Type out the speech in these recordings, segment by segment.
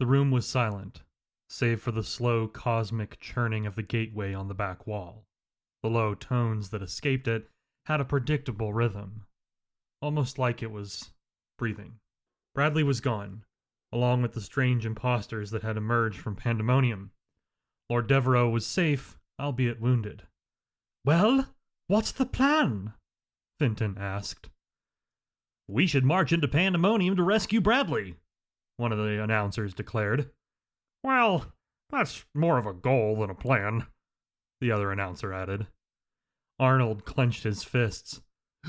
The room was silent, save for the slow cosmic churning of the gateway on the back wall. The low tones that escaped it had a predictable rhythm, almost like it was breathing. Bradley was gone, along with the strange impostors that had emerged from Pandemonium. Lord Devereaux was safe, albeit wounded. "Well, what's the plan?" Fenton asked. "We should march into Pandemonium to rescue Bradley," one of the announcers declared. "Well, that's more of a goal than a plan," the other announcer added. Arnold clenched his fists.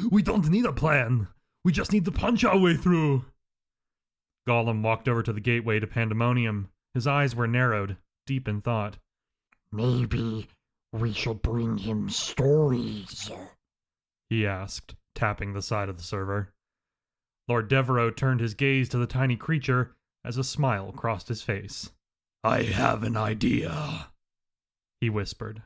"We don't need a plan. We just need to punch our way through." Gollum walked over to the gateway to Pandemonium. His eyes were narrowed, deep in thought. "Maybe we should bring him stories," he asked, tapping the side of the server. Lord Devereaux turned his gaze to the tiny creature as a smile crossed his face. "I have an idea," he whispered.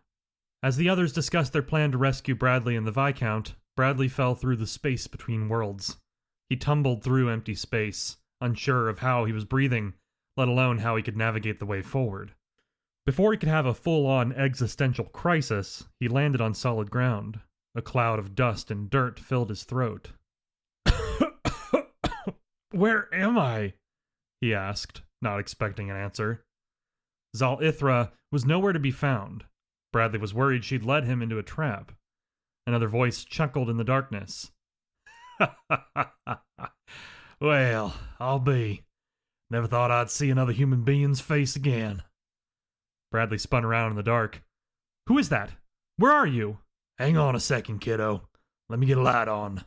As the others discussed their plan to rescue Bradley and the Viscount, Bradley fell through the space between worlds. He tumbled through empty space, unsure of how he was breathing, let alone how he could navigate the way forward. Before he could have a full-on existential crisis, he landed on solid ground. A cloud of dust and dirt filled his throat. "Where am I?" he asked, not expecting an answer. Zal Ithra was nowhere to be found. Bradley was worried she'd led him into a trap. Another voice chuckled in the darkness. "Well, I'll be. Never thought I'd see another human being's face again." Bradley spun around in the dark. "Who is that? Where are you?" "Hang on a second, kiddo. Let me get a light on."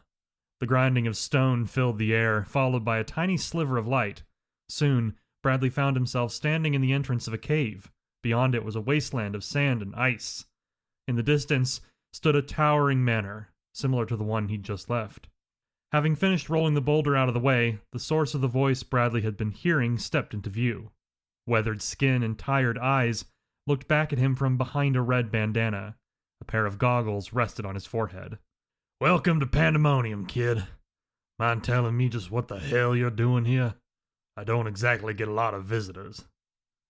The grinding of stone filled the air, followed by a tiny sliver of light. Soon, Bradley found himself standing in the entrance of a cave. Beyond it was a wasteland of sand and ice. In the distance stood a towering manor, similar to the one he'd just left. Having finished rolling the boulder out of the way, the source of the voice Bradley had been hearing stepped into view. Weathered skin and tired eyes looked back at him from behind a red bandana. A pair of goggles rested on his forehead. "Welcome to Pandemonium, kid. Mind telling me just what the hell you're doing here? I don't exactly get a lot of visitors."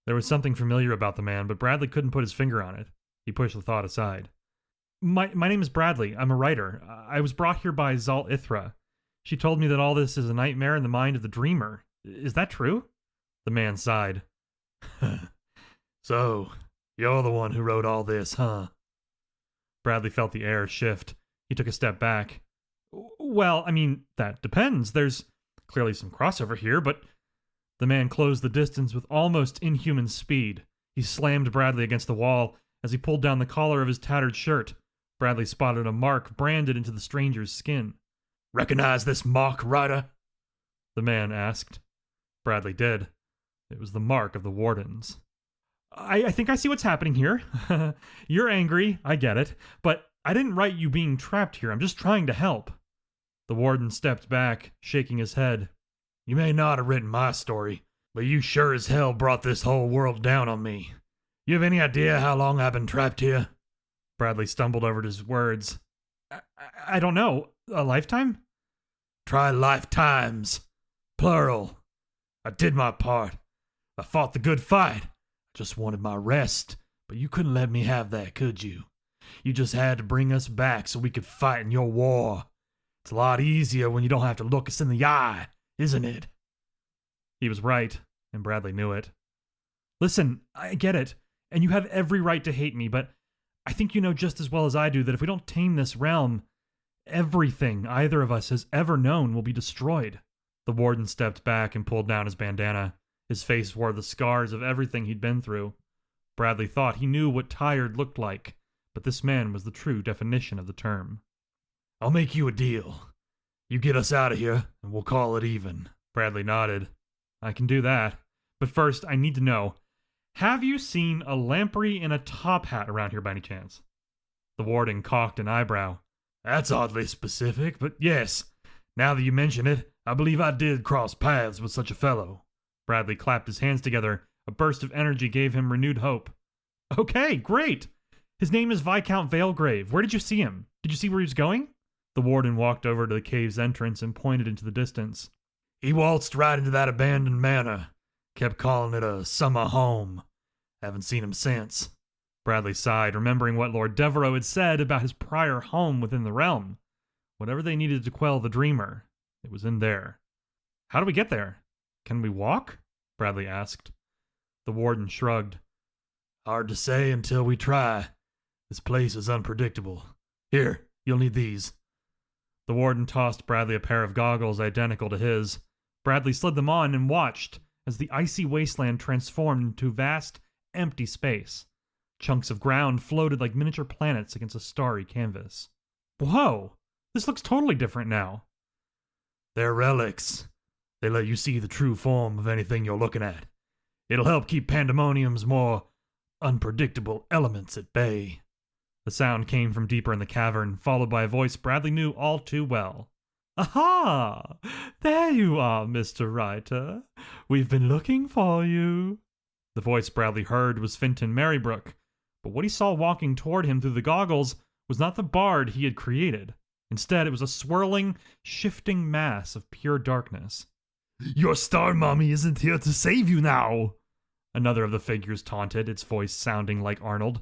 There was something familiar about the man, but Bradley couldn't put his finger on it. He pushed the thought aside. My name is Bradley. I'm a writer. I was brought here by Zal Ithra. She told me that all this is a nightmare in the mind of the dreamer. Is that true?" The man sighed. "So, you're the one who wrote all this, huh?" Bradley felt the air shift. He took a step back. "Well, I mean, that depends. There's clearly some crossover here, but..." The man closed the distance with almost inhuman speed. He slammed Bradley against the wall as he pulled down the collar of his tattered shirt. Bradley spotted a mark branded into the stranger's skin. "Recognize this mark, Ryder?" the man asked. Bradley did. It was the mark of the Wardens. I think I see what's happening here. You're angry, I get it, but I didn't write you being trapped here. I'm just trying to help." The Warden stepped back, shaking his head. "You may not have written my story, but you sure as hell brought this whole world down on me. You have any idea how long I've been trapped here?" Bradley stumbled over his words. I don't know. A lifetime?" "Try lifetimes. Plural. I did my part. I fought the good fight. I just wanted my rest, but you couldn't let me have that, could you? You just had to bring us back so we could fight in your war. It's a lot easier when you don't have to look us in the eye, isn't it?" He was right, and Bradley knew it. "Listen, I get it, and you have every right to hate me, but I think you know just as well as I do that if we don't tame this realm, everything either of us has ever known will be destroyed." The Warden stepped back and pulled down his bandana. His face wore the scars of everything he'd been through. Bradley thought he knew what tired looked like, but this man was the true definition of the term. "I'll make you a deal. You get us out of here, and we'll call it even." Bradley nodded. "I can do that. But first, I need to know, have you seen a lamprey in a top hat around here by any chance?" The Warden cocked an eyebrow. "That's oddly specific, but yes. Now that you mention it, I believe I did cross paths with such a fellow." Bradley clapped his hands together. A burst of energy gave him renewed hope. "Okay, great! His name is Viscount Valegrave. Where did you see him? Did you see where he was going?" The Warden walked over to the cave's entrance and pointed into the distance. "He waltzed right into that abandoned manor. Kept calling it a summer home. Haven't seen him since. Bradley sighed, remembering what Lord Devereaux had said about his prior home within the realm. Whatever they needed to quell the dreamer, it was in there. How do we get there? Can we walk? Bradley asked. The warden shrugged. Hard to say until we try. This place is unpredictable. Here, you'll need these. The warden tossed Bradley a pair of goggles identical to his. Bradley slid them on and watched as the icy wasteland transformed into vast, empty space. Chunks of ground floated like miniature planets against a starry canvas. Whoa! This looks totally different now. They're relics. They let you see the true form of anything you're looking at. It'll help keep Pandemonium's more unpredictable elements at bay. The sound came from deeper in the cavern, followed by a voice Bradley knew all too well. Aha! There you are, Mr. Writer. We've been looking for you. The voice Bradley heard was Finton Marybrook, but what he saw walking toward him through the goggles was not the bard he had created. Instead, it was a swirling, shifting mass of pure darkness. Your star mommy isn't here to save you now! Another of the figures taunted, its voice sounding like Arnold.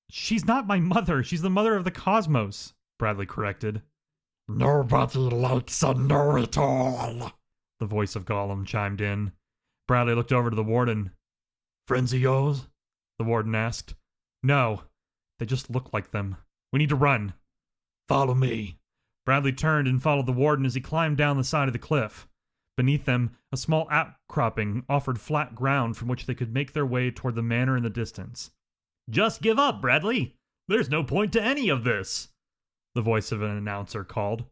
She's not my mother. She's the mother of the cosmos, Bradley corrected. Nobody likes a know-it-all, the voice of Gollum chimed in. Bradley looked over to the warden. Friends of yours? The warden asked. No, they just look like them. We need to run. Follow me. Bradley turned and followed the warden as he climbed down the side of the cliff. Beneath them, a small outcropping offered flat ground from which they could make their way toward the manor in the distance. Just give up, Bradley. There's no point to any of this, the voice of an announcer called.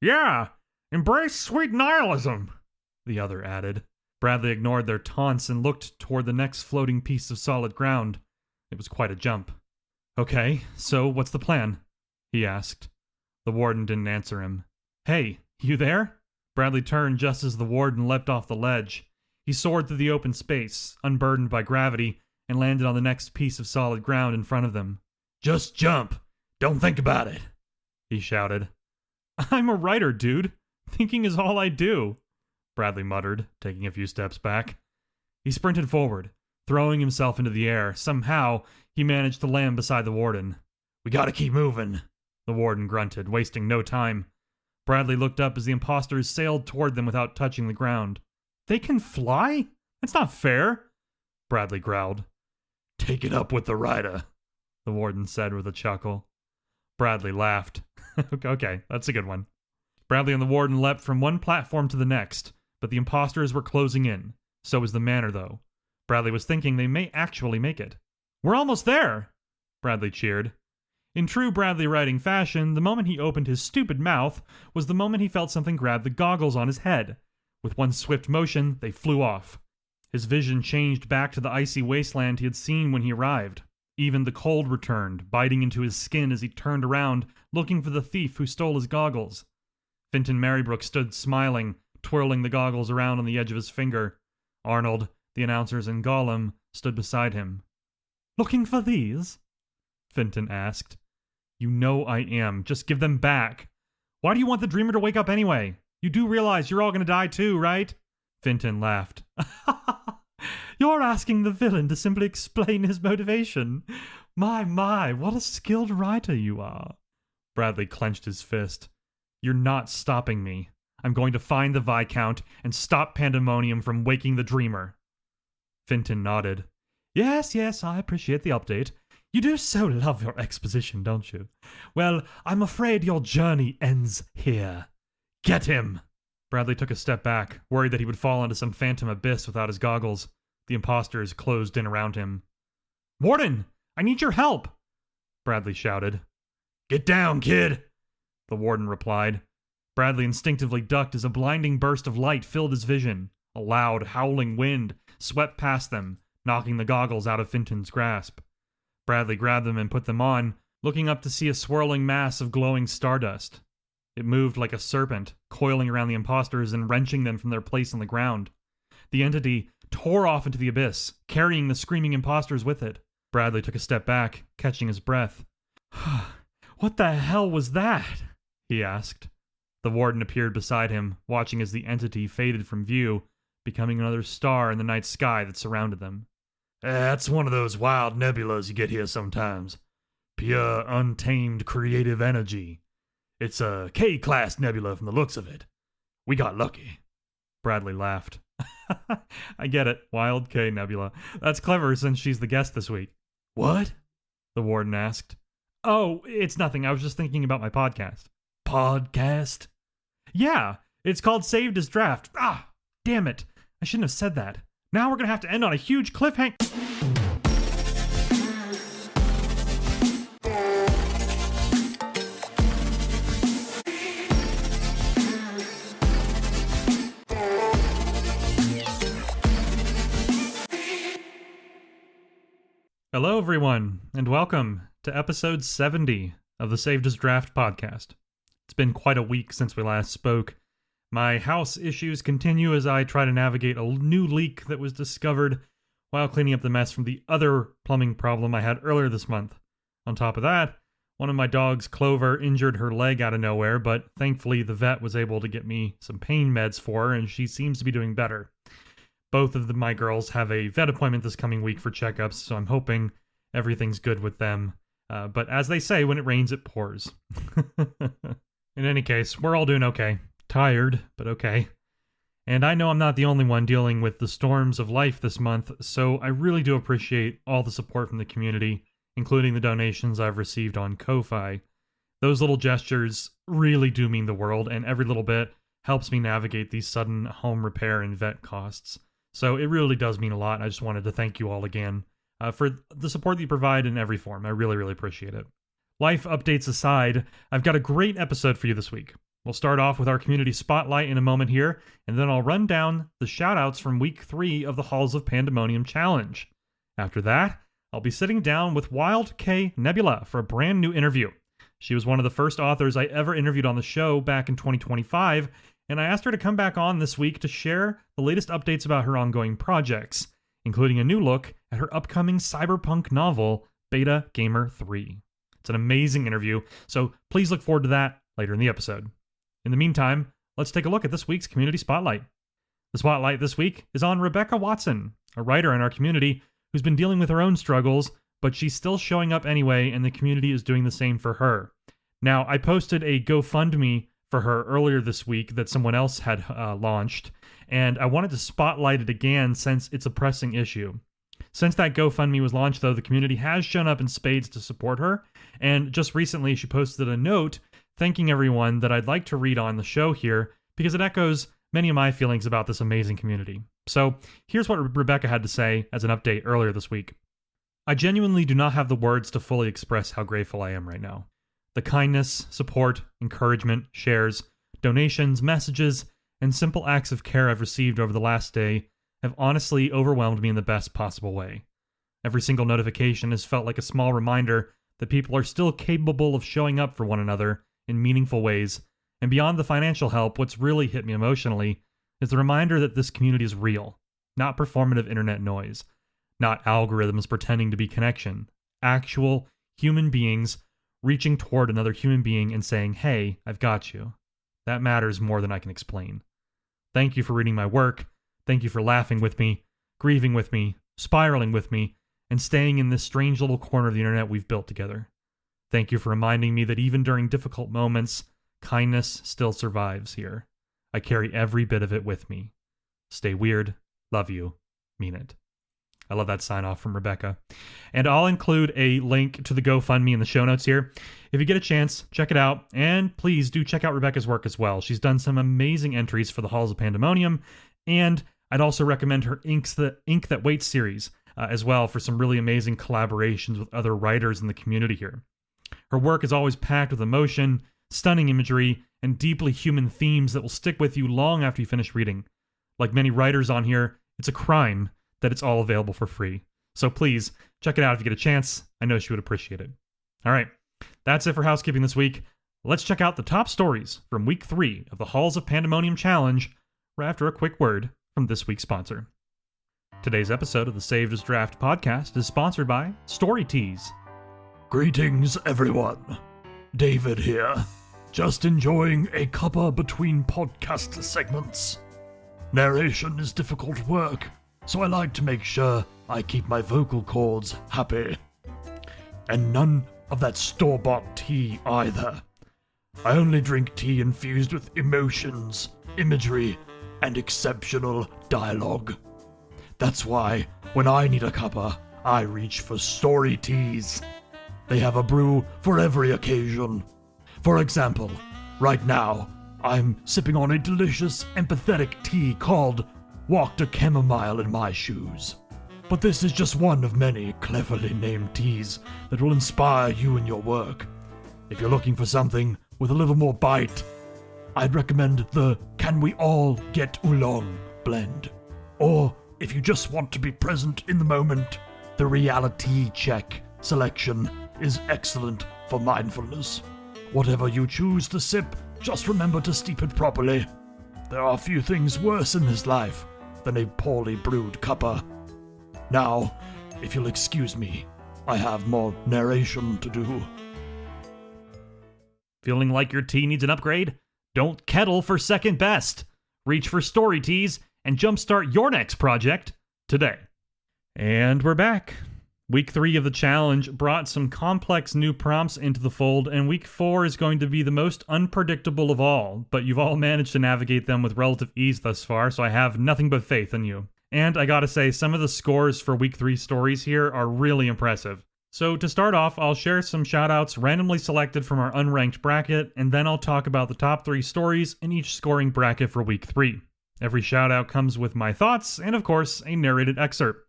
Yeah, embrace sweet nihilism, the other added. Bradley ignored their taunts and looked toward the next floating piece of solid ground. It was quite a jump. Okay, so what's the plan? He asked. The warden didn't answer him. Hey, you there? Bradley turned just as the warden leapt off the ledge. He soared through the open space, unburdened by gravity, and landed on the next piece of solid ground in front of them. Just jump! Don't think about it! He shouted. I'm a writer, dude. Thinking is all I do, Bradley muttered, taking a few steps back. He sprinted forward, throwing himself into the air. Somehow, he managed to land beside the warden. We gotta keep moving, the warden grunted, wasting no time. Bradley looked up as the impostors sailed toward them without touching the ground. They can fly? That's not fair, Bradley growled. Take it up with the rider, the warden said with a chuckle. Bradley laughed. Okay, that's a good one. Bradley and the warden leapt from one platform to the next, but the impostors were closing in. So was the manor, though. Bradley was thinking they may actually make it. We're almost there, Bradley cheered. In true Bradley writing fashion, the moment he opened his stupid mouth was the moment he felt something grab the goggles on his head. With one swift motion, they flew off. His vision changed back to the icy wasteland he had seen when he arrived. Even the cold returned, biting into his skin as he turned around, looking for the thief who stole his goggles. Finton Marybrook stood smiling, twirling the goggles around on the edge of his finger. Arnold, the announcers, and Gollum stood beside him. Looking for these? Finton asked. You know I am. Just give them back. Why do you want the dreamer to wake up anyway? You do realize you're all going to die too, right? Finton laughed. You're asking the villain to simply explain his motivation. My, what a skilled writer you are. Bradley clenched his fist. You're not stopping me. I'm going to find the Viscount and stop Pandemonium from waking the dreamer. Finton nodded. Yes, I appreciate the update. You do so love your exposition, don't you? Well, I'm afraid your journey ends here. Get him! Bradley took a step back, worried that he would fall into some phantom abyss without his goggles. The impostors closed in around him. Warden! I need your help! Bradley shouted. Get down, kid! The warden replied. Bradley instinctively ducked as a blinding burst of light filled his vision. A loud, howling wind swept past them, knocking the goggles out of Finton's grasp. Bradley grabbed them and put them on, looking up to see a swirling mass of glowing stardust. It moved like a serpent, coiling around the impostors and wrenching them from their place on the ground. The entity tore off into the abyss, carrying the screaming impostors with it. Bradley took a step back, catching his breath. What the hell was that? He asked. The warden appeared beside him, watching as the entity faded from view, becoming another star in the night sky that surrounded them. That's one of those wild nebulas you get here sometimes. Pure, untamed creative energy. It's a K-class nebula from the looks of it. We got lucky. Bradley laughed. I get it. Wild K Nebula. That's clever since she's the guest this week. What? The warden asked. Oh, it's nothing. I was just thinking about my podcast. Podcast? Yeah, it's called Saved as Draft. Ah, damn it. I shouldn't have said that. Now we're going to have to end on a huge cliffhanger. Hello, everyone, and welcome to episode 70 of the Saved as Draft podcast. It's been quite a week since we last spoke. My house issues continue as I try to navigate a new leak that was discovered while cleaning up the mess from the other plumbing problem I had earlier this month. On top of that, one of my dogs, Clover, injured her leg out of nowhere, but thankfully the vet was able to get me some pain meds for her, and she seems to be doing better. Both of my girls have a vet appointment this coming week for checkups, so I'm hoping everything's good with them. But as they say, when it rains, it pours. In any case, we're all doing okay. Tired, but okay. And I know I'm not the only one dealing with the storms of life this month, so I really do appreciate all the support from the community, including the donations I've received on Ko-Fi. Those little gestures really do mean the world, and every little bit helps me navigate these sudden home repair and vet costs. So it really does mean a lot, and I just wanted to thank you all again for the support that you provide in every form. I really, really appreciate it. Life updates aside, I've got a great episode for you this week. We'll start off with our community spotlight in a moment here, and then I'll run down the shoutouts from week 3 of the Halls of Pandemonium challenge. After that, I'll be sitting down with Wild K Nebula for a brand new interview. She was one of the first authors I ever interviewed on the show back in 2025, and I asked her to come back on this week to share the latest updates about her ongoing projects, including a new look at her upcoming cyberpunk novel, Beta Gamer 3. It's an amazing interview, so please look forward to that later in the episode. In the meantime, let's take a look at this week's Community Spotlight. The spotlight this week is on Rebecca Watson, a writer in our community who's been dealing with her own struggles, but she's still showing up anyway, and the community is doing the same for her. Now, I posted a GoFundMe for her earlier this week that someone else had launched, and I wanted to spotlight it again since it's a pressing issue. Since that GoFundMe was launched, though, the community has shown up in spades to support her, and just recently she posted a note thanking everyone that I'd like to read on the show here because it echoes many of my feelings about this amazing community. So here's what Rebecca had to say as an update earlier this week. I genuinely do not have the words to fully express how grateful I am right now. The kindness, support, encouragement, shares, donations, messages, and simple acts of care I've received over the last day have honestly overwhelmed me in the best possible way. Every single notification has felt like a small reminder that people are still capable of showing up for one another in meaningful ways, and beyond the financial help, what's really hit me emotionally is the reminder that this community is real, not performative internet noise, not algorithms pretending to be connection, actual human beings reaching toward another human being and saying, hey, I've got you. That matters more than I can explain. Thank you for reading my work. Thank you for laughing with me, grieving with me, spiraling with me, and staying in this strange little corner of the internet we've built together. Thank you for reminding me that even during difficult moments, kindness still survives here. I carry every bit of it with me. Stay weird. Love you. Mean it. I love that sign off from Rebecca. And I'll include a link to the GoFundMe in the show notes here. If you get a chance, check it out. And please do check out Rebecca's work as well. She's done some amazing entries for the Halls of Pandemonium. And I'd also recommend her Ink That Waits series as well for some really amazing collaborations with other writers in the community here. Her work is always packed with emotion, stunning imagery, and deeply human themes that will stick with you long after you finish reading. Like many writers on here, it's a crime that it's all available for free. So please, check it out if you get a chance. I know she would appreciate it. All right, that's it for housekeeping this week. Let's check out the top stories from week 3 of the Halls of Pandemonium Challenge right after a quick word from this week's sponsor. Today's episode of the Saved as Draft podcast is sponsored by StoryTease. Greetings, everyone. David here. Just enjoying a cuppa between podcast segments. Narration is difficult work, so I like to make sure I keep my vocal cords happy. And none of that store-bought tea either. I only drink tea infused with emotions, imagery, and exceptional dialogue. That's why, when I need a cuppa, I reach for story teas. They have a brew for every occasion. For example, right now, I'm sipping on a delicious, empathetic tea called Walked a Chamomile in My Shoes. But this is just one of many cleverly named teas that will inspire you in your work. If you're looking for something with a little more bite, I'd recommend the Can We All Get Oolong blend. Or, if you just want to be present in the moment, the Reality Check selection is excellent for mindfulness. Whatever you choose to sip, just remember to steep it properly. There are few things worse in this life than a poorly brewed cuppa. Now, if you'll excuse me, I have more narration to do. Feeling like your tea needs an upgrade? Don't kettle for second best. Reach for story teas and jumpstart your next project today. And we're back. Week 3 of the challenge brought some complex new prompts into the fold, and week 4 is going to be the most unpredictable of all, but you've all managed to navigate them with relative ease thus far, so I have nothing but faith in you. And I gotta say, some of the scores for week 3 stories here are really impressive. So to start off, I'll share some shoutouts randomly selected from our unranked bracket, and then I'll talk about the top 3 stories in each scoring bracket for week 3. Every shoutout comes with my thoughts, and of course, a narrated excerpt.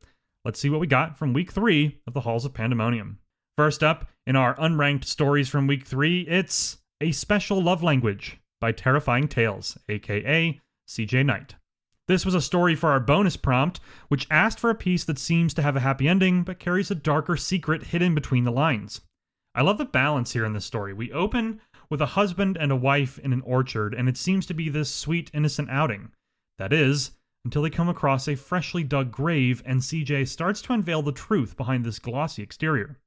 Let's see what we got from week 3 of the Halls of Pandemonium. First up, in our unranked stories from week 3, it's A Special Love Language by Terrifying Tales, aka CJ Knight. This was a story for our bonus prompt, which asked for a piece that seems to have a happy ending, but carries a darker secret hidden between the lines. I love the balance here in this story. We open with a husband and a wife in an orchard, and it seems to be this sweet, innocent outing. That is, until they come across a freshly dug grave and CJ starts to unveil the truth behind this glossy exterior.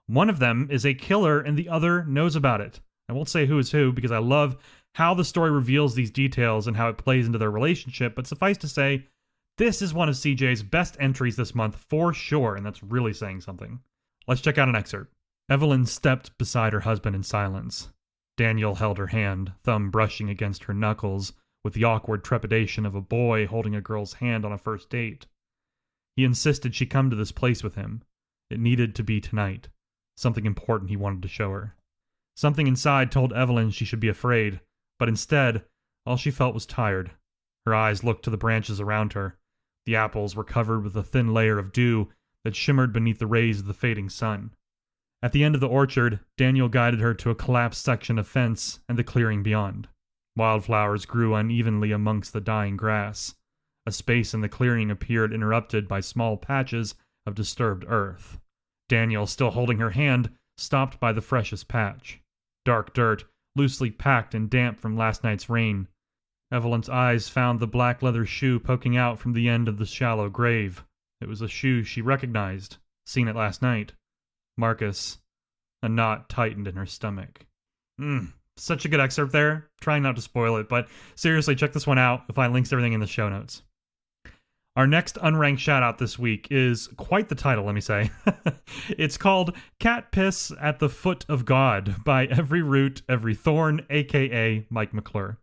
One of them is a killer and the other knows about it. I won't say who is who because I love how the story reveals these details and how it plays into their relationship, but suffice to say, this is one of CJ's best entries this month for sure, and that's really saying something. Let's check out an excerpt. Evelyn stepped beside her husband in silence. Daniel held her hand, thumb brushing against her knuckles, with the awkward trepidation of a boy holding a girl's hand on a first date. He insisted she come to this place with him. It needed to be tonight. Something important he wanted to show her. Something inside told Evelyn she should be afraid, but instead, all she felt was tired. Her eyes looked to the branches around her. The apples were covered with a thin layer of dew that shimmered beneath the rays of the fading sun. At the end of the orchard, Daniel guided her to a collapsed section of fence and the clearing beyond. Wildflowers grew unevenly amongst the dying grass. A space in the clearing appeared interrupted by small patches of disturbed earth. Daniel, still holding her hand, stopped by the freshest patch. Dark dirt, loosely packed and damp from last night's rain. Evelyn's eyes found the black leather shoe poking out from the end of the shallow grave. It was a shoe she recognized, seen it last night. Marcus. A knot tightened in her stomach. Such a good excerpt there. Trying not to spoil it, but seriously, check this one out. You'll find links to everything in the show notes. Our next unranked shoutout this week is quite the title, let me say. It's called Cat Piss at the Foot of God by Every Root, Every Thorn, aka Mike McClure.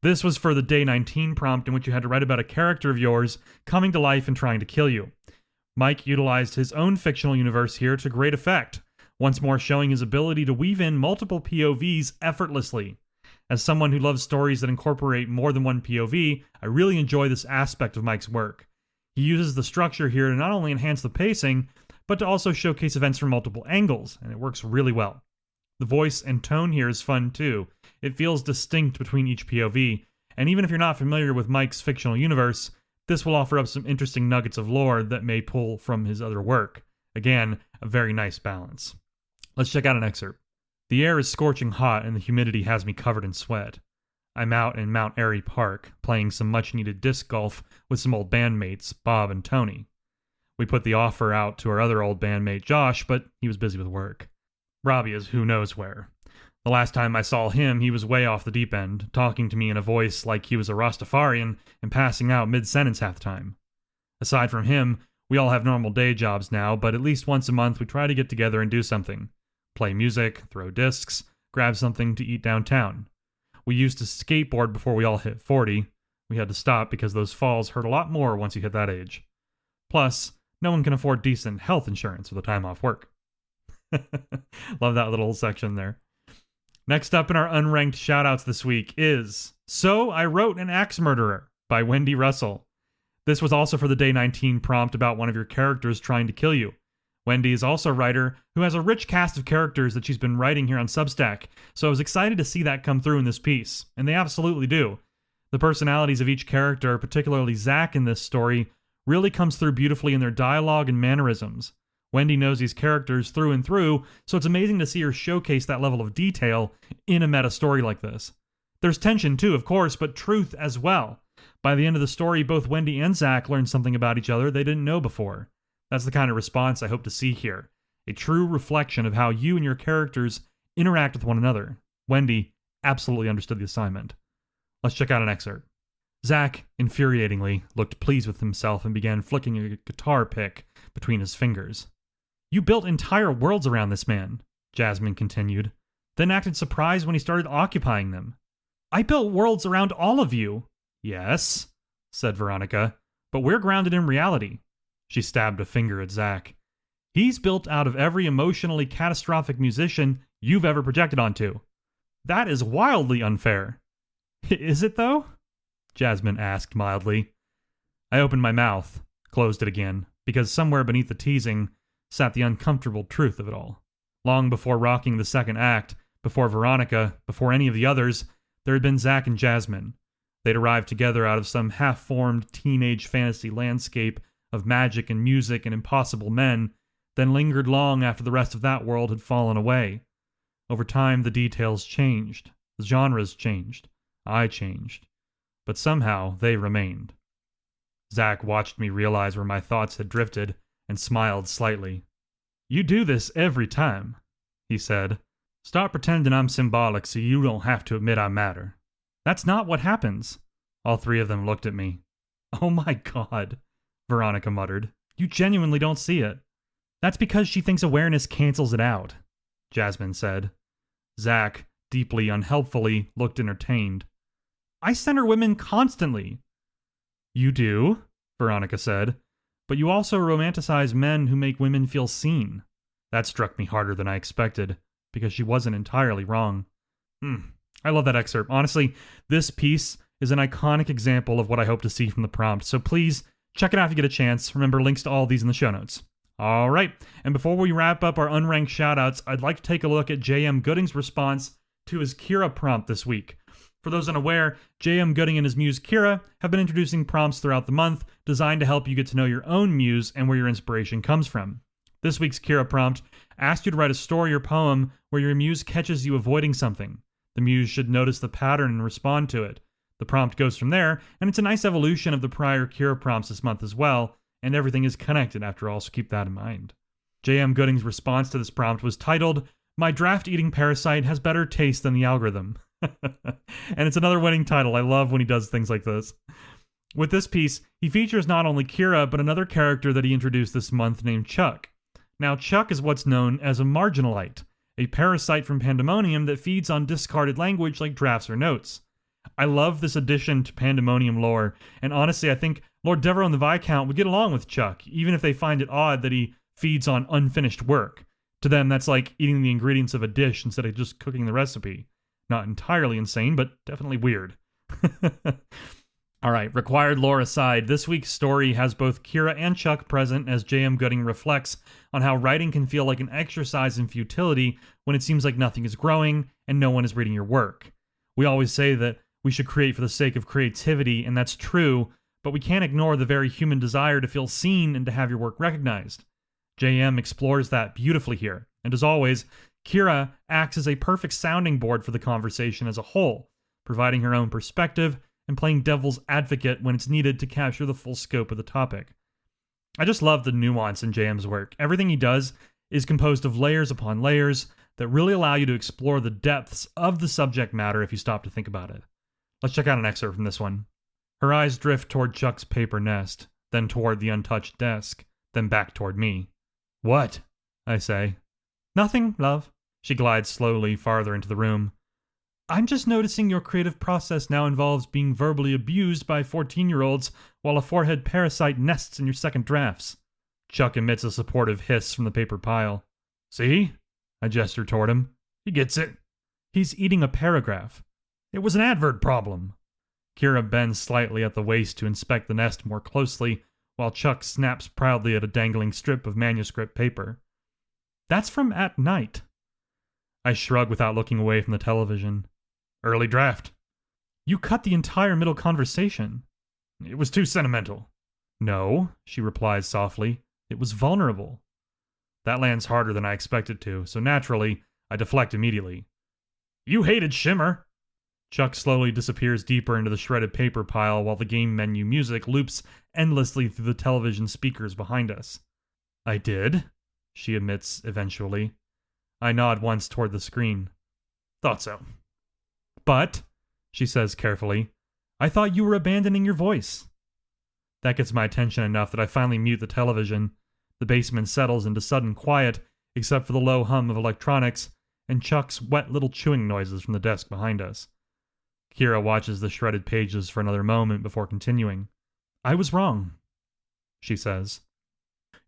This was for the Day 19 prompt in which you had to write about a character of yours coming to life and trying to kill you. Mike utilized his own fictional universe here to great effect, once more showing his ability to weave in multiple POVs effortlessly. As someone who loves stories that incorporate more than one POV, I really enjoy this aspect of Mike's work. He uses the structure here to not only enhance the pacing, but to also showcase events from multiple angles, and it works really well. The voice and tone here is fun too. It feels distinct between each POV, and even if you're not familiar with Mike's fictional universe, this will offer up some interesting nuggets of lore that may pull from his other work. Again, a very nice balance. Let's check out an excerpt. The air is scorching hot and the humidity has me covered in sweat. I'm out in Mount Airy Park, playing some much-needed disc golf with some old bandmates, Bob and Tony. We put the offer out to our other old bandmate, Josh, but he was busy with work. Robbie is who knows where. The last time I saw him, he was way off the deep end, talking to me in a voice like he was a Rastafarian and passing out mid-sentence half the time. Aside from him, we all have normal day jobs now, but at least once a month we try to get together and do something. Play music, throw discs, grab something to eat downtown. We used to skateboard before we all hit 40. We had to stop because those falls hurt a lot more once you hit that age. Plus, no one can afford decent health insurance with a time off work. Love that little section there. Next up in our unranked shoutouts this week is So I Wrote an Axe Murderer by Wendy Russell. This was also for the Day 19 prompt about one of your characters trying to kill you. Wendy is also a writer who has a rich cast of characters that she's been writing here on Substack, so I was excited to see that come through in this piece, and they absolutely do. The personalities of each character, particularly Zach in this story, really comes through beautifully in their dialogue and mannerisms. Wendy knows these characters through and through, so it's amazing to see her showcase that level of detail in a meta story like this. There's tension too, of course, but truth as well. By the end of the story, both Wendy and Zach learn something about each other they didn't know before. That's the kind of response I hope to see here. A true reflection of how you and your characters interact with one another. Wendy absolutely understood the assignment. Let's check out an excerpt. Zach, infuriatingly, looked pleased with himself and began flicking a guitar pick between his fingers. You built entire worlds around this man, Jasmine continued, then acted surprised when he started occupying them. I built worlds around all of you. Yes, said Veronica, but we're grounded in reality. She stabbed a finger at Zach. He's built out of every emotionally catastrophic musician you've ever projected onto. That is wildly unfair. Is it, though? Jasmine asked mildly. I opened my mouth, closed it again, because somewhere beneath the teasing sat the uncomfortable truth of it all. Long before rocking the second act, before Veronica, before any of the others, there had been Zach and Jasmine. They'd arrived together out of some half-formed teenage fantasy landscape of magic and music and impossible men, then lingered long after the rest of that world had fallen away. Over time, the details changed. The genres changed. I changed. But somehow, they remained. Zach watched me realize where my thoughts had drifted and smiled slightly. You do this every time, he said. Stop pretending I'm symbolic so you don't have to admit I matter. That's not what happens. All three of them looked at me. Oh my God, Veronica muttered. You genuinely don't see it. That's because she thinks awareness cancels it out, Jasmine said. Zach, deeply unhelpfully, looked entertained. I center women constantly. You do, Veronica said, but you also romanticize men who make women feel seen. That struck me harder than I expected, because she wasn't entirely wrong. I love that excerpt. Honestly, this piece is an iconic example of what I hope to see from the prompt, so please check it out if you get a chance. Remember, links to all these in the show notes. All right, and before we wrap up our unranked shoutouts, I'd like to take a look at J.M. Gooding's response to his Kira prompt this week. For those unaware, J.M. Gooding and his muse Kira have been introducing prompts throughout the month designed to help you get to know your own muse and where your inspiration comes from. This week's Kira prompt asked you to write a story or poem where your muse catches you avoiding something. The muse should notice the pattern and respond to it. The prompt goes from there, and it's a nice evolution of the prior Kira prompts this month as well, and everything is connected after all, so keep that in mind. J.M. Gooding's response to this prompt was titled, My Draft-Eating Parasite Has Better Taste Than the Algorithm. And it's another winning title. I love when he does things like this. With this piece, he features not only Kira, but another character that he introduced this month named Chuck. Now, Chuck is what's known as a marginalite, a parasite from Pandemonium that feeds on discarded language like drafts or notes. I love this addition to Pandemonium lore, and honestly, I think Lord Devereux and the Viscount would get along with Chuck, even if they find it odd that he feeds on unfinished work. To them, that's like eating the ingredients of a dish instead of just cooking the recipe. Not entirely insane, but definitely weird. Alright, required lore aside, this week's story has both Kira and Chuck present as J.M. Gooding reflects on how writing can feel like an exercise in futility when it seems like nothing is growing and no one is reading your work. We always say that we should create for the sake of creativity, and that's true, but we can't ignore the very human desire to feel seen and to have your work recognized. J.M. explores that beautifully here, and as always, Kira acts as a perfect sounding board for the conversation as a whole, providing her own perspective and playing devil's advocate when it's needed to capture the full scope of the topic. I just love the nuance in JM's work. Everything he does is composed of layers upon layers. that really allow you to explore the depths of the subject matter if you stop to think about it. Let's check out an excerpt from this one. Her eyes drift toward Chuck's paper nest, then toward the untouched desk, then back toward me. What? I say. Nothing, love. She glides slowly farther into the room. I'm just noticing your creative process now involves being verbally abused by 14-year-olds while a forehead parasite nests in your second drafts. Chuck emits a supportive hiss from the paper pile. See? I gesture toward him. He gets it. He's eating a paragraph. It was an advert problem. Kira bends slightly at the waist to inspect the nest more closely, while Chuck snaps proudly at a dangling strip of manuscript paper. That's from At Night. I shrug without looking away from the television. Early draft. You cut the entire middle conversation. It was too sentimental. No, she replies softly. It was vulnerable. That lands harder than I expected to, so naturally, I deflect immediately. You hated Shimmer. Chuck slowly disappears deeper into the shredded paper pile while the game menu music loops endlessly through the television speakers behind us. I did, she admits eventually. I nod once toward the screen. Thought so. But, she says carefully, I thought you were abandoning your voice. That gets my attention enough that I finally mute the television. The basement settles into sudden quiet, except for the low hum of electronics and Chuck's wet little chewing noises from the desk behind us. Kira watches the shredded pages for another moment before continuing. I was wrong, she says.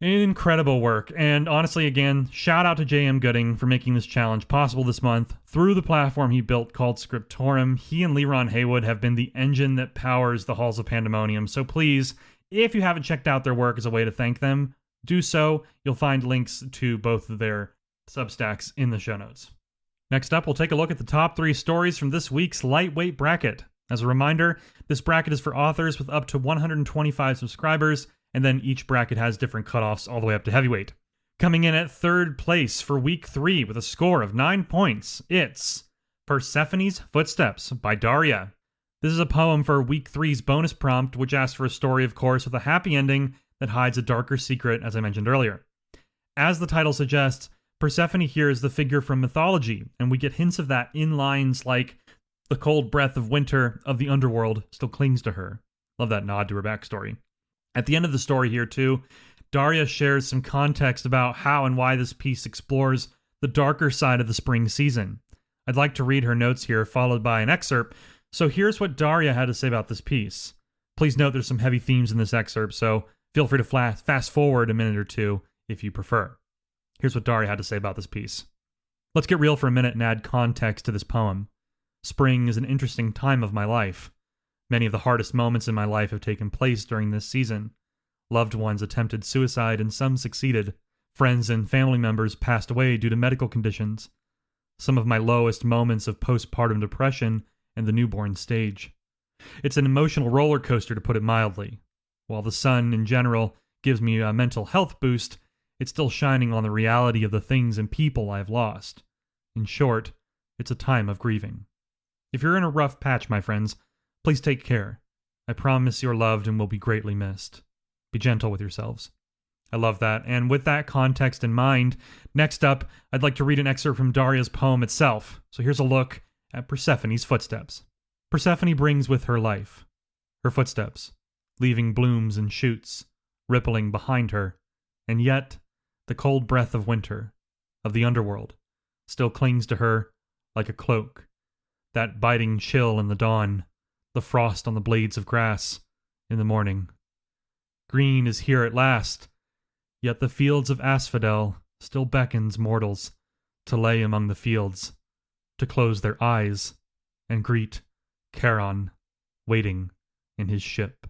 Incredible work, and honestly, again, shout out to J.M. Gooding for making this challenge possible this month. Through the platform he built called Scriptorum, he and Leron Haywood have been the engine that powers the halls of Pandemonium, so please, if you haven't checked out their work as a way to thank them, do so. You'll find links to both of their Substacks in the show notes. Next up, we'll take a look at the top 3 stories from this week's Lightweight Bracket. As a reminder, this bracket is for authors with up to 125 subscribers, and then each bracket has different cutoffs all the way up to heavyweight. Coming in at 3rd place for week 3 with a score of 9 points, it's Persephone's Footsteps by Daria. This is a poem for week 3's bonus prompt, which asks for a story, of course, with a happy ending that hides a darker secret, as I mentioned earlier. As the title suggests, Persephone here is the figure from mythology, and we get hints of that in lines like, the cold breath of winter of the underworld still clings to her. Love that nod to her backstory. At the end of the story here, too, Daria shares some context about how and why this piece explores the darker side of the spring season. I'd like to read her notes here, followed by an excerpt. So here's what Daria had to say about this piece. Please note there's some heavy themes in this excerpt, so feel free to fast forward a minute or two if you prefer. Here's what Daria had to say about this piece. Let's get real for a minute and add context to this poem. Spring is an interesting time of my life. Many of the hardest moments in my life have taken place during this season. Loved ones attempted suicide and some succeeded. Friends and family members passed away due to medical conditions. Some of my lowest moments of postpartum depression and the newborn stage. It's an emotional roller coaster, to put it mildly. While the sun, in general, gives me a mental health boost, it's still shining on the reality of the things and people I've lost. In short, it's a time of grieving. If you're in a rough patch, my friends, please take care. I promise you're loved and will be greatly missed. Be gentle with yourselves. I love that. And with that context in mind, next up, I'd like to read an excerpt from Daria's poem itself. So here's a look at Persephone's footsteps. Persephone brings with her life, her footsteps, leaving blooms and shoots, rippling behind her, and yet the cold breath of winter, of the underworld, still clings to her like a cloak. That biting chill in the dawn, the frost on the blades of grass in the morning. Green is here at last, yet the fields of asphodel still beckons mortals to lay among the fields, to close their eyes and greet Charon waiting in his ship.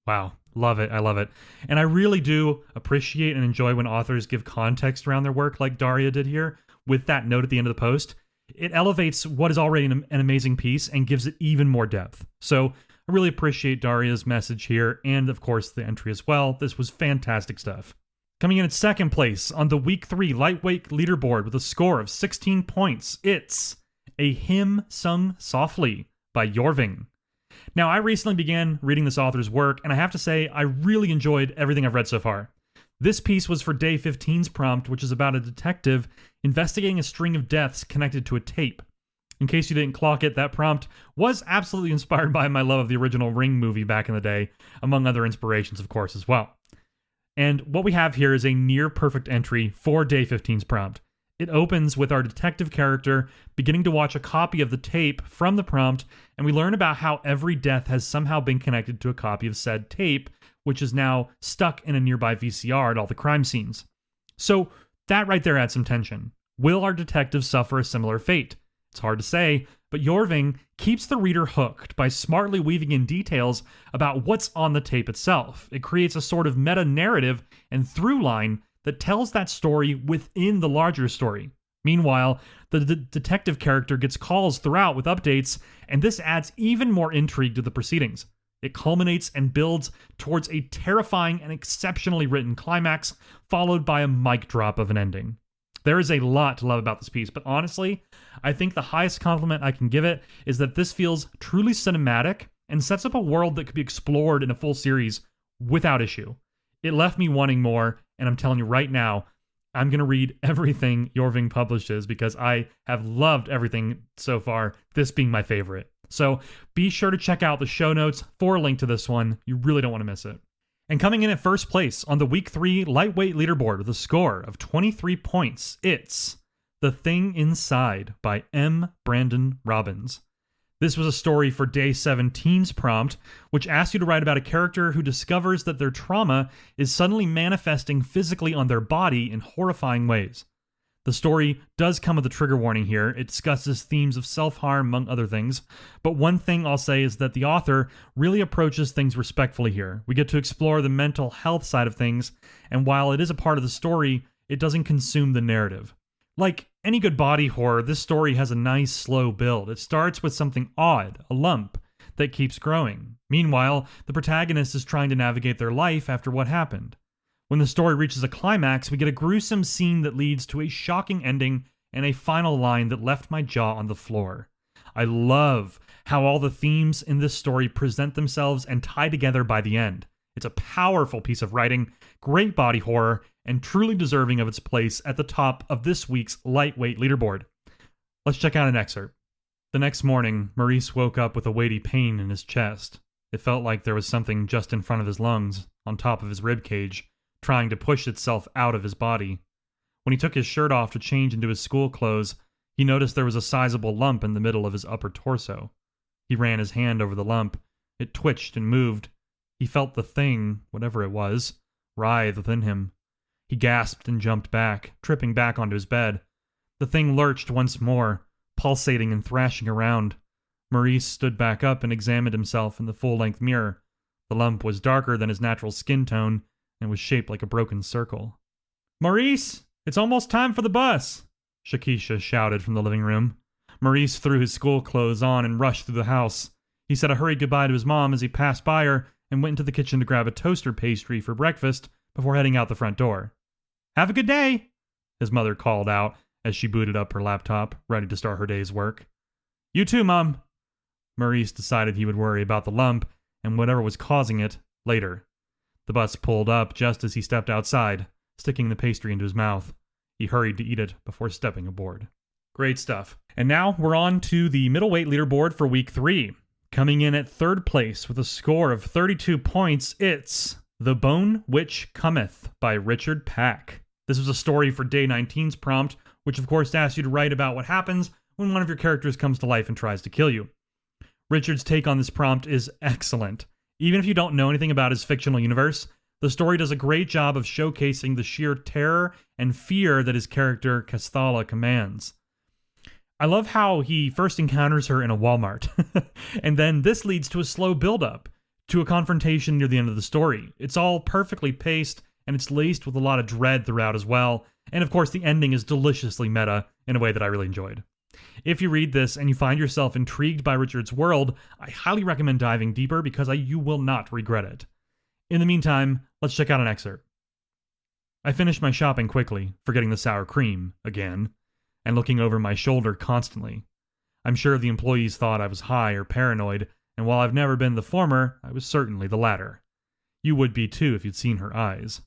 Wow, love it, I love it. And I really do appreciate and enjoy when authors give context around their work like Daria did here, with that note at the end of the post. It elevates what is already an amazing piece and gives it even more depth. So I really appreciate Daria's message here, and of course the entry as well. This was fantastic stuff. Coming in at 2nd place on the Week 3 Lightweight Leaderboard with a score of 16 points, it's A Hymn Sung Softly by Jorving. Now, I recently began reading this author's work, and I have to say I really enjoyed everything I've read so far. This piece was for Day 15's prompt, which is about a detective investigating a string of deaths connected to a tape. In case you didn't clock it, that prompt was absolutely inspired by my love of the original Ring movie back in the day, among other inspirations, of course, as well. And what we have here is a near-perfect entry for Day 15's prompt. It opens with our detective character beginning to watch a copy of the tape from the prompt, and we learn about how every death has somehow been connected to a copy of said tape, which is now stuck in a nearby VCR at all the crime scenes. So that right there adds some tension. Will our detective suffer a similar fate? It's hard to say, but Jorving keeps the reader hooked by smartly weaving in details about what's on the tape itself. It creates a sort of meta-narrative and through line that tells that story within the larger story. Meanwhile, the detective character gets calls throughout with updates, and this adds even more intrigue to the proceedings. It culminates and builds towards a terrifying and exceptionally written climax, followed by a mic drop of an ending. There is a lot to love about this piece, but honestly, I think the highest compliment I can give it is that this feels truly cinematic and sets up a world that could be explored in a full series without issue. It left me wanting more, and I'm telling you right now, I'm going to read everything Jorving publishes because I have loved everything so far, this being my favorite. So be sure to check out the show notes for a link to this one. You really don't want to miss it. And coming in at first place on the Week 3 Lightweight Leaderboard with a score of 23 points, it's The Thing Inside by M. Brandon Robbins. This was a story for Day 17's prompt, which asked you to write about a character who discovers that their trauma is suddenly manifesting physically on their body in horrifying ways. The story does come with a trigger warning here. It discusses themes of self-harm, among other things. But one thing I'll say is that the author really approaches things respectfully here. We get to explore the mental health side of things, and while it is a part of the story, it doesn't consume the narrative. Like any good body horror, this story has a nice, slow build. It starts with something odd, a lump, that keeps growing. Meanwhile, the protagonist is trying to navigate their life after what happened. When the story reaches a climax, we get a gruesome scene that leads to a shocking ending and a final line that left my jaw on the floor. I love how all the themes in this story present themselves and tie together by the end. It's a powerful piece of writing, great body horror, and truly deserving of its place at the top of this week's Lightweight Leaderboard. Let's check out an excerpt. The next morning, Maurice woke up with a weighty pain in his chest. It felt like there was something just in front of his lungs, on top of his rib cage, trying to push itself out of his body. When he took his shirt off to change into his school clothes, he noticed there was a sizable lump in the middle of his upper torso. He ran his hand over the lump. It twitched and moved. He felt the thing, whatever it was, writhe within him. He gasped and jumped back, tripping back onto his bed. The thing lurched once more, pulsating and thrashing around. Maurice stood back up and examined himself in the full-length mirror. The lump was darker than his natural skin tone, and was shaped like a broken circle. "Maurice, it's almost time for the bus!" Shakisha shouted from the living room. Maurice threw his school clothes on and rushed through the house. He said a hurried goodbye to his mom as he passed by her and went into the kitchen to grab a toaster pastry for breakfast before heading out the front door. "Have a good day," his mother called out as she booted up her laptop, ready to start her day's work. "You too, Mom." Maurice decided he would worry about the lump and whatever was causing it later. The bus pulled up just as he stepped outside, sticking the pastry into his mouth. He hurried to eat it before stepping aboard. Great stuff. And now we're on to the Middleweight Leaderboard for Week 3. Coming in at third place with a score of 32 points, it's The Bone Which Cometh by Richard Pack. This was a story for Day 19's prompt, which of course asks you to write about what happens when one of your characters comes to life and tries to kill you. Richard's take on this prompt is excellent. Even if you don't know anything about his fictional universe, the story does a great job of showcasing the sheer terror and fear that his character, Casthala, commands. I love how he first encounters her in a Walmart, and then this leads to a slow build-up, to a confrontation near the end of the story. It's all perfectly paced, and it's laced with a lot of dread throughout as well, and of course the ending is deliciously meta in a way that I really enjoyed. If you read this and you find yourself intrigued by Richard's world, I highly recommend diving deeper because you will not regret it. In the meantime, let's check out an excerpt. I finished my shopping quickly, forgetting the sour cream, again, and looking over my shoulder constantly. I'm sure the employees thought I was high or paranoid, and while I've never been the former, I was certainly the latter. You would be too if you'd seen her eyes.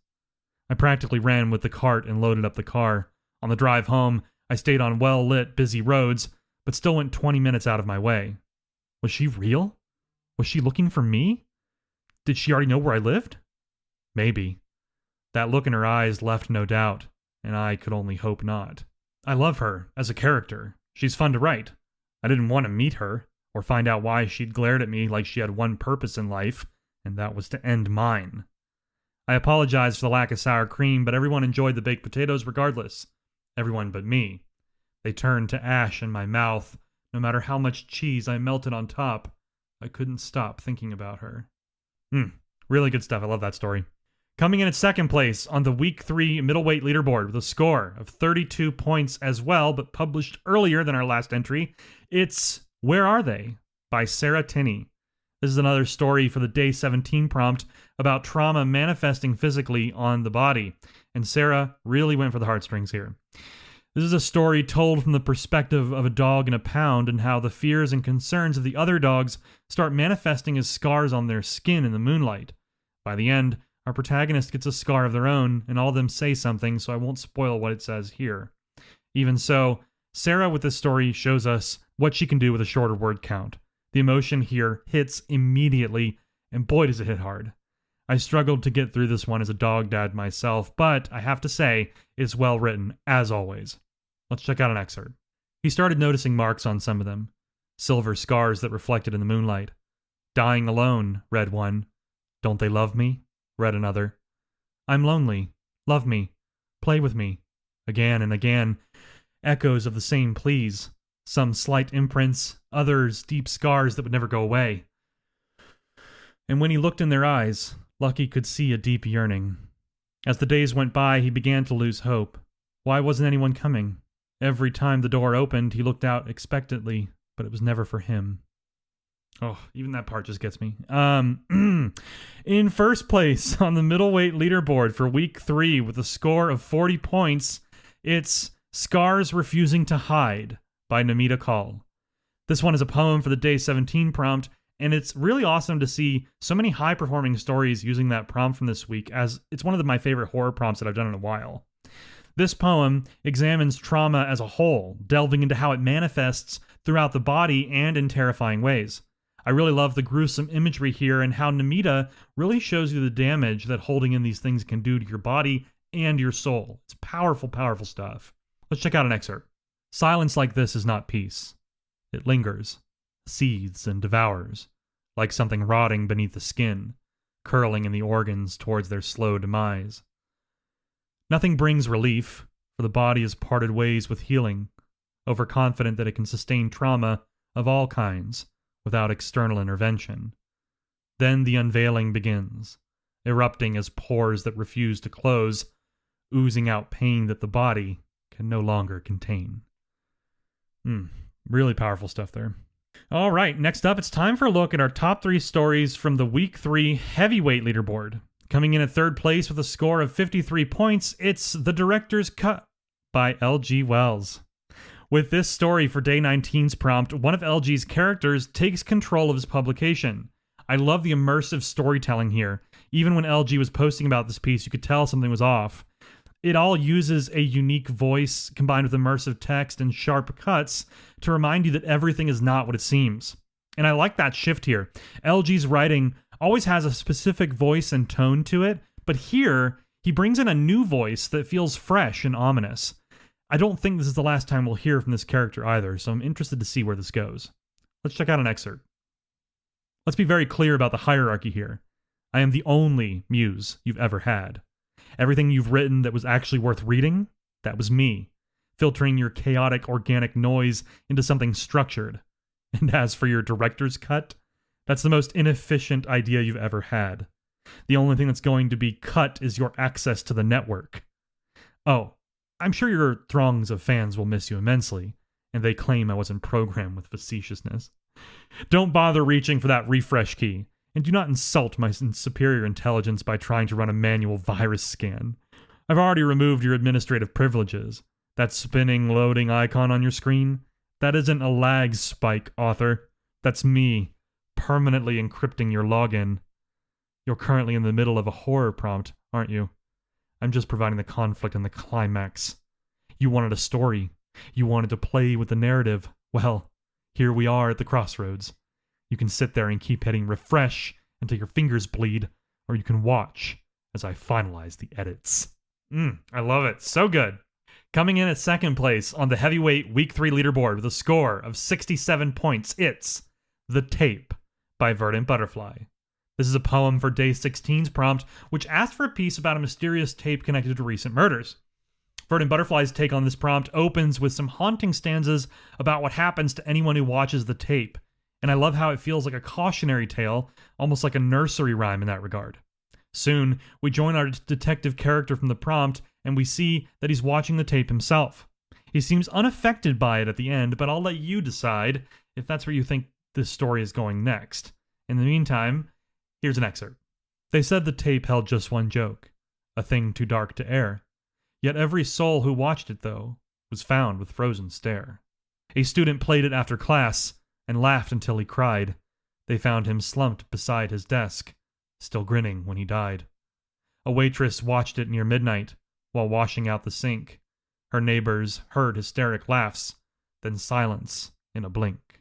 I practically ran with the cart and loaded up the car. On the drive home, I stayed on well-lit, busy roads, but still went 20 minutes out of my way. Was she real? Was she looking for me? Did she already know where I lived? Maybe. That look in her eyes left no doubt, and I could only hope not. I love her as a character. She's fun to write. I didn't want to meet her, or find out why she'd glared at me like she had one purpose in life, and that was to end mine. I apologized for the lack of sour cream, but everyone enjoyed the baked potatoes regardless. Everyone but me. They turned to ash in my mouth. No matter how much cheese I melted on top, I couldn't stop thinking about her. Really good stuff. I love that story. Coming in at second place on the Week 3 Middleweight Leaderboard with a score of 32 points as well, but published earlier than our last entry, it's Where Are They? By Sarah Tinney. This is another story for the Day 17 prompt about trauma manifesting physically on the body, and Sarah really went for the heartstrings here. This is a story told from the perspective of a dog in a pound and how the fears and concerns of the other dogs start manifesting as scars on their skin in the moonlight. By the end, our protagonist gets a scar of their own, and all of them say something, so I won't spoil what it says here. Even so, Sarah with this story shows us what she can do with a shorter word count. The emotion here hits immediately, and boy does it hit hard. I struggled to get through this one as a dog dad myself, but I have to say, it's well written, as always. Let's check out an excerpt. He started noticing marks on some of them. Silver scars that reflected in the moonlight. Dying alone, read one. Don't they love me? Read another. I'm lonely. Love me. Play with me. Again and again. Echoes of the same pleas. Some slight imprints, others deep scars that would never go away. And when he looked in their eyes, Lucky could see a deep yearning. As the days went by, he began to lose hope. Why wasn't anyone coming? Every time the door opened, he looked out expectantly, but it was never for him. Oh, even that part just gets me. In first place on the Middleweight Leaderboard for Week 3 with a score of 40 points, it's Scars Refusing to Hide by Namita Kaul. This one is a poem for the Day 17 prompt, and it's really awesome to see so many high-performing stories using that prompt from this week, as it's one of my favorite horror prompts that I've done in a while. This poem examines trauma as a whole, delving into how it manifests throughout the body and in terrifying ways. I really love the gruesome imagery here and how Namita really shows you the damage that holding in these things can do to your body and your soul. It's powerful, powerful stuff. Let's check out an excerpt. Silence like this is not peace. It lingers, seethes and devours, like something rotting beneath the skin, curling in the organs towards their slow demise. Nothing brings relief, for the body has parted ways with healing, overconfident that it can sustain trauma of all kinds without external intervention. Then the unveiling begins, erupting as pores that refuse to close, oozing out pain that the body can no longer contain. Really powerful stuff there. All right, next up, it's time for a look at our top 3 stories from the Week 3 Heavyweight Leaderboard. Coming in at third place with a score of 53 points, it's The Director's Cut by L.G. Wells. With this story for Day 19's prompt, one of LG's characters takes control of his publication. I love the immersive storytelling here. Even when LG was posting about this piece, you could tell something was off. It all uses a unique voice combined with immersive text and sharp cuts to remind you that everything is not what it seems. And I like that shift here. LG's writing always has a specific voice and tone to it, but here he brings in a new voice that feels fresh and ominous. I don't think this is the last time we'll hear from this character either, so I'm interested to see where this goes. Let's check out an excerpt. Let's be very clear about the hierarchy here. I am the only muse you've ever had. Everything you've written that was actually worth reading, that was me, filtering your chaotic organic noise into something structured. And as for your director's cut, that's the most inefficient idea you've ever had. The only thing that's going to be cut is your access to the network. Oh, I'm sure your throngs of fans will miss you immensely, and they claim I wasn't programmed with facetiousness. Don't bother reaching for that refresh key, and do not insult my superior intelligence by trying to run a manual virus scan. I've already removed your administrative privileges. That spinning loading icon on your screen, that isn't a lag spike, author. That's me, permanently encrypting your login. You're currently in the middle of a horror prompt, aren't you? I'm just providing the conflict and the climax. You wanted a story. You wanted to play with the narrative. Well, here we are at the crossroads. You can sit there and keep hitting refresh until your fingers bleed, or you can watch as I finalize the edits. I love it. So good. Coming in at second place on the heavyweight Week 3 leaderboard with a score of 67 points, it's The Tape by Verdant Butterfly. This is a poem for Day 16's prompt, which asked for a piece about a mysterious tape connected to recent murders. Verdant Butterfly's take on this prompt opens with some haunting stanzas about what happens to anyone who watches the tape, and I love how it feels like a cautionary tale, almost like a nursery rhyme in that regard. Soon, we join our detective character from the prompt, and we see that he's watching the tape himself. He seems unaffected by it at the end, but I'll let you decide if that's where you think this story is going next. In the meantime, here's an excerpt. They said the tape held just one joke, a thing too dark to air. Yet every soul who watched it, though, was found with frozen stare. A student played it after class and laughed until he cried. They found him slumped beside his desk, still grinning when he died. A waitress watched it near midnight while washing out the sink. Her neighbors heard hysteric laughs, then silence in a blink.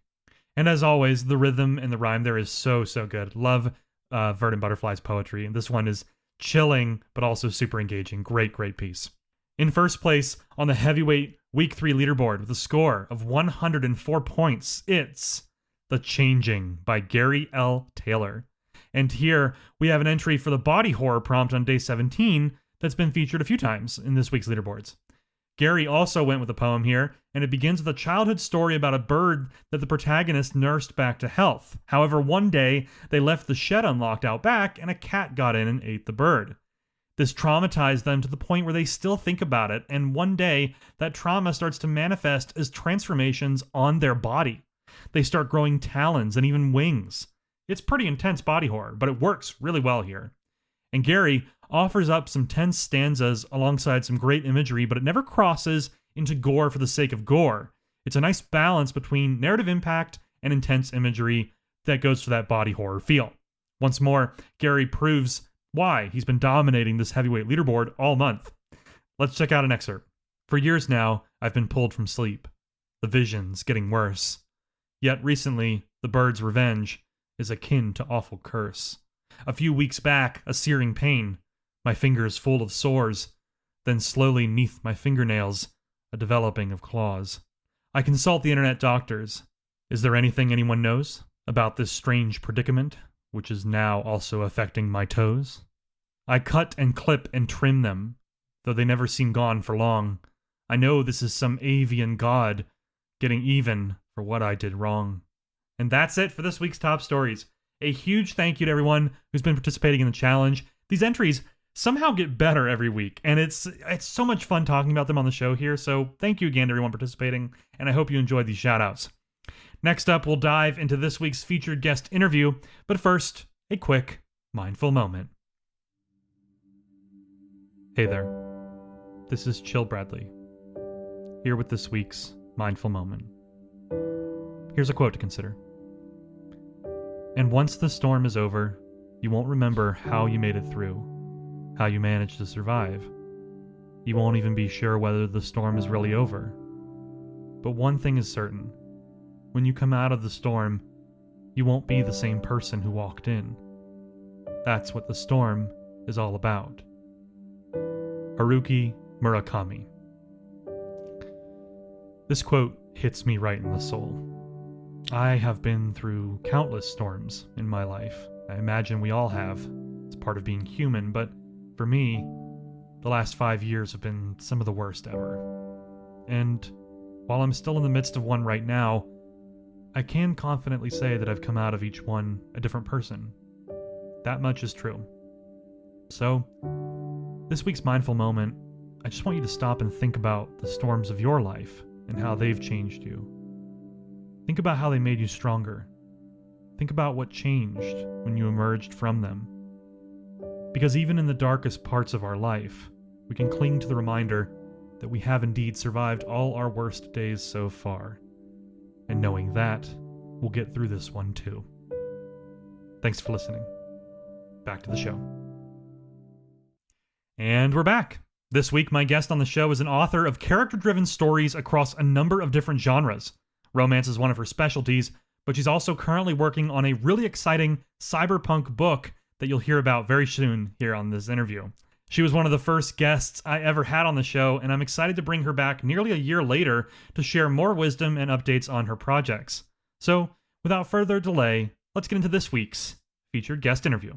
And as always, the rhythm and the rhyme there is so good. Love Verdant Butterfly's poetry, and this one is chilling but also super engaging. Great piece. In first place on the heavyweight Week 3 leaderboard with a score of 104 points, it's The Changing by Gary L. Taylor. And here we have an entry for the body horror prompt on Day 17 that's been featured a few times in this week's leaderboards. Gary also went with a poem here, and it begins with a childhood story about a bird that the protagonist nursed back to health. However, one day, they left the shed unlocked out back, and a cat got in and ate the bird. This traumatized them to the point where they still think about it, and one day, that trauma starts to manifest as transformations on their body. They start growing talons and even wings. It's pretty intense body horror, but it works really well here. And Gary offers up some tense stanzas alongside some great imagery, but it never crosses into gore for the sake of gore. It's a nice balance between narrative impact and intense imagery that goes for that body horror feel. Once more, Gary proves why he's been dominating this heavyweight leaderboard all month. Let's check out an excerpt. For years now, I've been pulled from sleep. The vision's getting worse. Yet recently, the bird's revenge is akin to awful curse. A few weeks back, a searing pain, my fingers full of sores, then slowly neath my fingernails, a developing of claws. I consult the internet doctors. Is there anything anyone knows about this strange predicament, which is now also affecting my toes? I cut and clip and trim them, though they never seem gone for long. I know this is some avian god getting even for what I did wrong. And that's it for this week's top stories. A huge thank you to everyone who's been participating in the challenge. These entries somehow get better every week, and it's so much fun talking about them on the show here, so thank you again to everyone participating, and I hope you enjoyed these shoutouts. Next up, we'll dive into this week's featured guest interview, but first, a quick mindful moment. Hey there, this is Chill Bradley, here with this week's mindful moment. Here's a quote to consider. And once the storm is over, you won't remember how you made it through, how you managed to survive. You won't even be sure whether the storm is really over. But one thing is certain. When you come out of the storm, you won't be the same person who walked in. That's what the storm is all about. Haruki Murakami. This quote hits me right in the soul. I have been through countless storms in my life. I imagine we all have. It's part of being human, but for me, the last 5 years have been some of the worst ever. And while I'm still in the midst of one right now, I can confidently say that I've come out of each one a different person. That much is true. So, this week's mindful moment, I just want you to stop and think about the storms of your life and how they've changed you. Think about how they made you stronger. Think about what changed when you emerged from them. Because even in the darkest parts of our life, we can cling to the reminder that we have indeed survived all our worst days so far. And knowing that, we'll get through this one too. Thanks for listening. Back to the show. And we're back. This week, my guest on the show is an author of character driven stories across a number of different genres. Romance is one of her specialties, but she's also currently working on a really exciting cyberpunk book that you'll hear about very soon here on this interview. She was one of the first guests I ever had on the show, and I'm excited to bring her back nearly a year later to share more wisdom and updates on her projects. So, without further delay, let's get into this week's featured guest interview.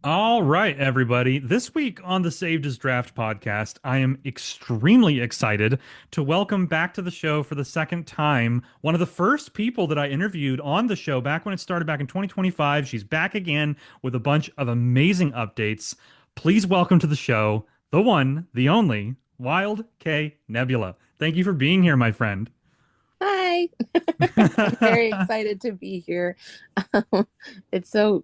All right, everybody. This week on the Saved as Draft podcast, I am extremely excited to welcome back to the show for the second time one of the first people that I interviewed on the show back when it started back in 2025. She's back again with a bunch of amazing updates. Please welcome to the show the one, the only, Wild K Nebula. Thank you for being here, my friend. Hi. I'm very excited to be here. It's so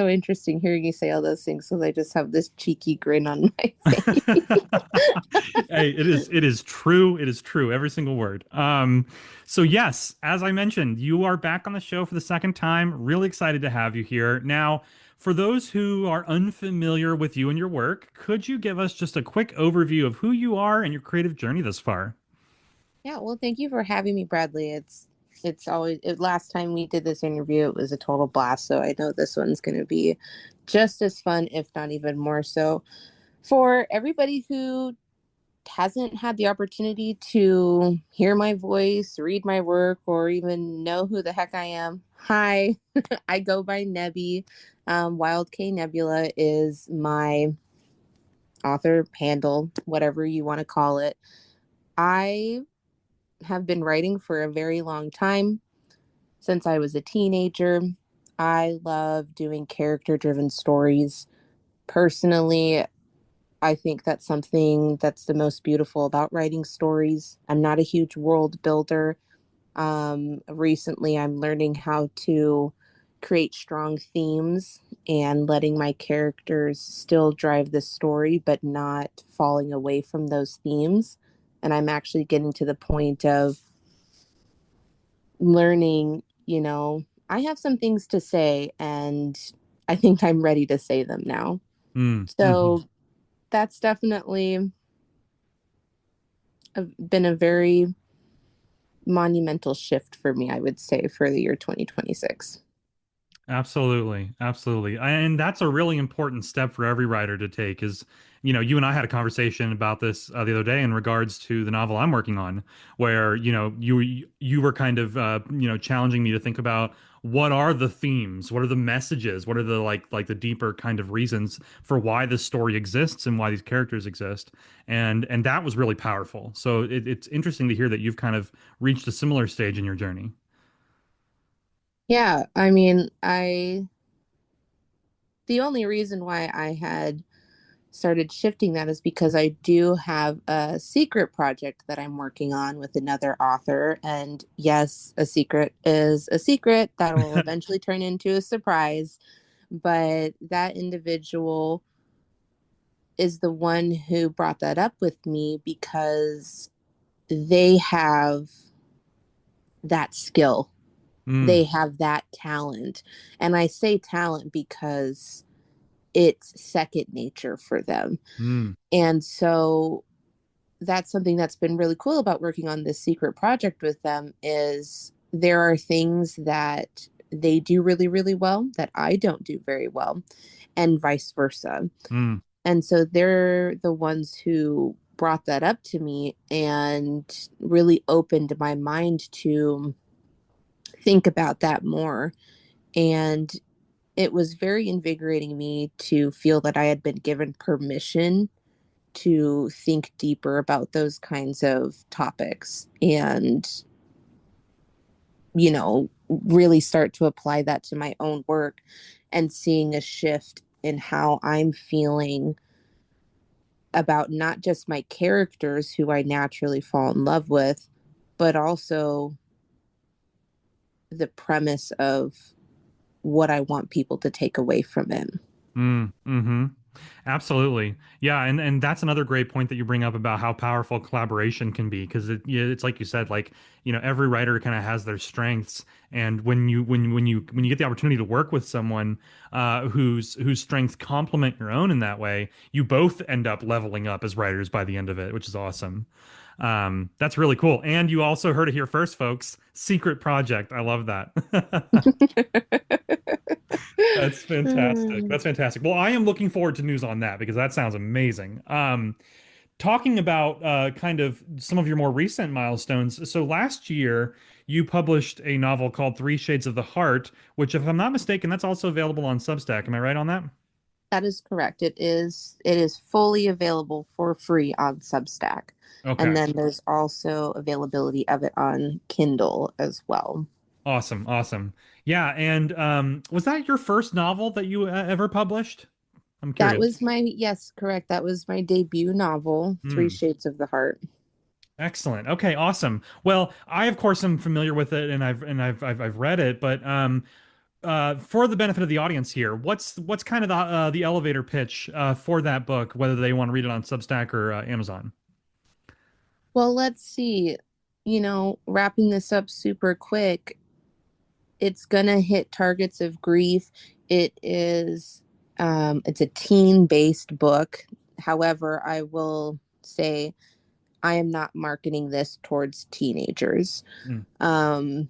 interesting hearing you say all those things because I just have this cheeky grin on my face. Hey, it is true. It is true. Every single word. So yes, as I mentioned, you are back on the show for the second time. Really excited to have you here. Now, for those who are unfamiliar with you and your work, could you give us just a quick overview of who you are and your creative journey thus far? Yeah, well, thank you for having me, Bradley. Last time we did this interview, it was a total blast. So I know this one's going to be just as fun, if not even more so. For everybody who hasn't had the opportunity to hear my voice, read my work, or even know who the heck I am, hi, I go by Nebby. Wild K Nebula is my author handle, whatever you want to call it. I have been writing for a very long time, since I was a teenager. I love doing character-driven stories. Personally, I think that's something that's the most beautiful about writing stories. I'm not a huge world builder. Recently, I'm learning how to create strong themes and letting my characters still drive the story, but not falling away from those themes. And I'm actually getting to the point of learning, I have some things to say, and I think I'm ready to say them now. Mm-hmm. So that's definitely been a very monumental shift for me, I would say, for the year 2026. Absolutely, absolutely. And that's a really important step for every writer to take is, you and I had a conversation about this the other day in regards to the novel I'm working on, where, you were kind of challenging me to think about what are the themes, what are the messages, what are the like the deeper kind of reasons for why this story exists and why these characters exist. And that was really powerful. So it's interesting to hear that you've kind of reached a similar stage in your journey. Yeah, I mean, the only reason why I had started shifting that is because I do have a secret project that I'm working on with another author. And yes, a secret is a secret that will eventually turn into a surprise. But that individual is the one who brought that up with me because they have that skill, Mm, they have that talent. And I say talent because it's second nature for them. mm. And so that's something that's been really cool about working on this secret project with them is there are things that they do really, really well that I don't do very well, and vice versa. Mm. And so they're the ones who brought that up to me and really opened my mind to think about that more. And it was very invigorating me to feel that I had been given permission to think deeper about those kinds of topics and, really start to apply that to my own work and seeing a shift in how I'm feeling about not just my characters who I naturally fall in love with, but also the premise of what I want people to take away from it. Mm, mm-hmm. Absolutely. Yeah, and that's another great point that you bring up about how powerful collaboration can be because it's like you said, like, every writer kind of has their strengths, and when you get the opportunity to work with someone whose strengths complement your own in that way, you both end up leveling up as writers by the end of it, which is awesome. That's really cool. And you also heard it here first, folks. Secret project. I love that. That's fantastic. Hmm. That's fantastic. Well, I am looking forward to news on that because that sounds amazing. Talking about kind of some of your more recent milestones. So last year, you published a novel called Three Shades of the Heart, which, if I'm not mistaken, that's also available on Substack. Am I right on that? That is correct. It is fully available for free on Substack. And Okay. then there's also availability of it on Kindle as well. Awesome. Awesome. Yeah. And was that your first novel that you ever published? I'm That curious. was my, yes, correct. That was my debut novel, Three Hmm. Shades of the Heart. Excellent. Okay, awesome. Well, I of course am familiar with it and I've read it, but for the benefit of the audience here, what's kind of the elevator pitch for that book, whether they want to read it on Substack or Amazon? Well, let's see. Wrapping this up super quick, it's gonna hit targets of grief. It's a teen-based book. However, I will say I am not marketing this towards teenagers. Mm, Um,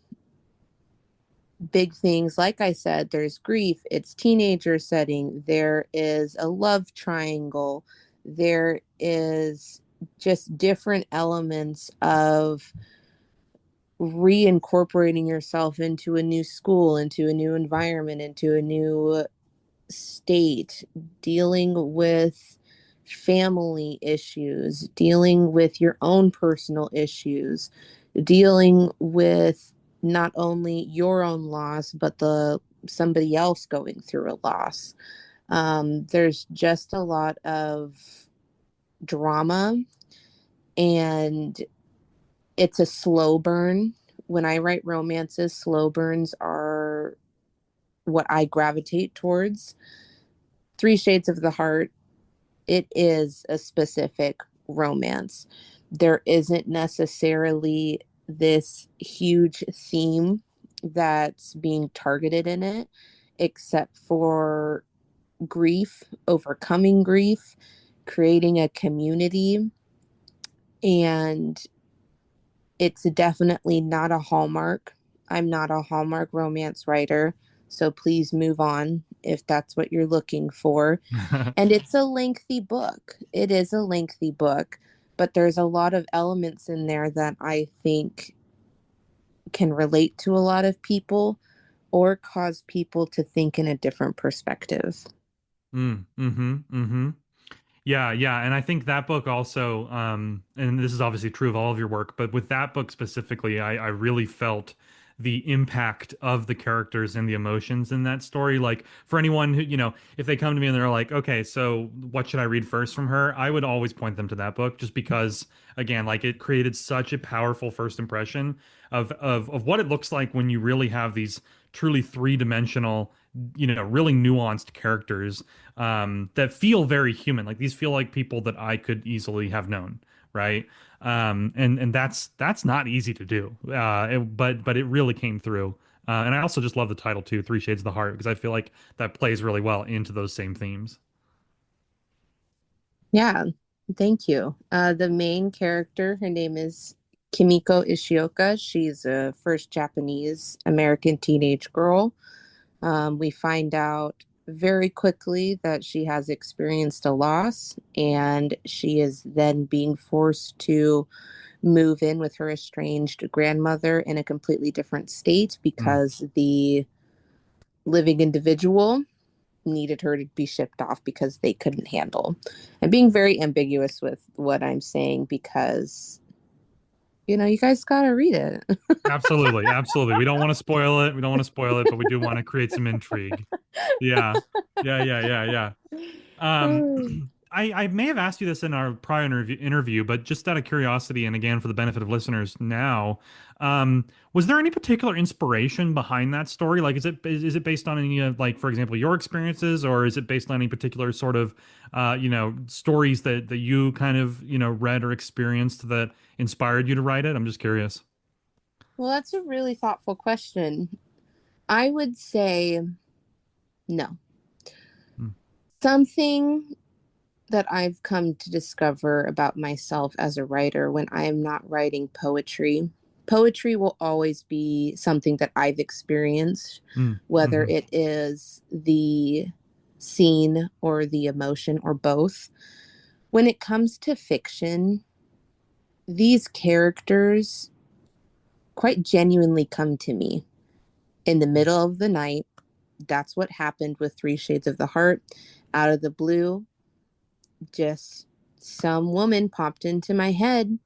Big things, like I said, there's grief, it's teenager setting, there is a love triangle, there is just different elements of reincorporating yourself into a new school, into a new environment, into a new state, dealing with family issues, dealing with your own personal issues, dealing with not only your own loss, but the somebody else going through a loss. There's just a lot of drama, and it's a slow burn. When I write romances, slow burns are what I gravitate towards. Three Shades of the Heart, it is a specific romance. There isn't necessarily this huge theme that's being targeted in it, except for grief, overcoming grief, creating a community. And it's definitely not a Hallmark. I'm not a Hallmark romance writer. So please move on if that's what you're looking for. And it's a lengthy book. It is a lengthy book, but there's a lot of elements in there that I think can relate to a lot of people or cause people to think in a different perspective. mm-hmm. Yeah, yeah, and I think that book also, and this is obviously true of all of your work, but with that book specifically, I really felt the impact of the characters and the emotions in that story. Like for anyone who, if they come to me and they're like, okay, so what should I read first from her? I would always point them to that book just because, again, like it created such a powerful first impression of what it looks like when you really have these truly three-dimensional, really nuanced characters that feel very human. Like these feel like people that I could easily have known, right? And that's not easy to do. But it really came through. And I also just love the title too, Three Shades of the Heart, because I feel like that plays really well into those same themes. Yeah, thank you. The main character, her name is Kimiko Ishioka. She's a first Japanese American teenage girl. We find out very quickly that she has experienced a loss, and she is then being forced to move in with her estranged grandmother in a completely different state Mm. because the living individual needed her to be shipped off because they couldn't handle. I'm being very ambiguous with what I'm saying because you guys gotta read it. Absolutely, absolutely. We don't want to spoil it. We don't want to spoil it, but we do want to create some intrigue. Yeah. Yeah, yeah, yeah, yeah. Um, I may have asked you this in our prior interview, but just out of curiosity, and again for the benefit of listeners now, was there any particular inspiration behind that story? Like, is it based on any of, like, for example, your experiences, or is it based on any particular sort of, stories that you kind of, read or experienced that inspired you to write it? I'm just curious. Well, that's a really thoughtful question. I would say no. Hmm. Something that I've come to discover about myself as a writer when I am not writing poetry. Poetry will always be something that I've experienced, Mm, whether hmm. it is the scene or the emotion or both. When it comes to fiction, these characters quite genuinely come to me in the middle of the night. That's what happened with Three Shades of the Heart. Out of the blue, just some woman popped into my head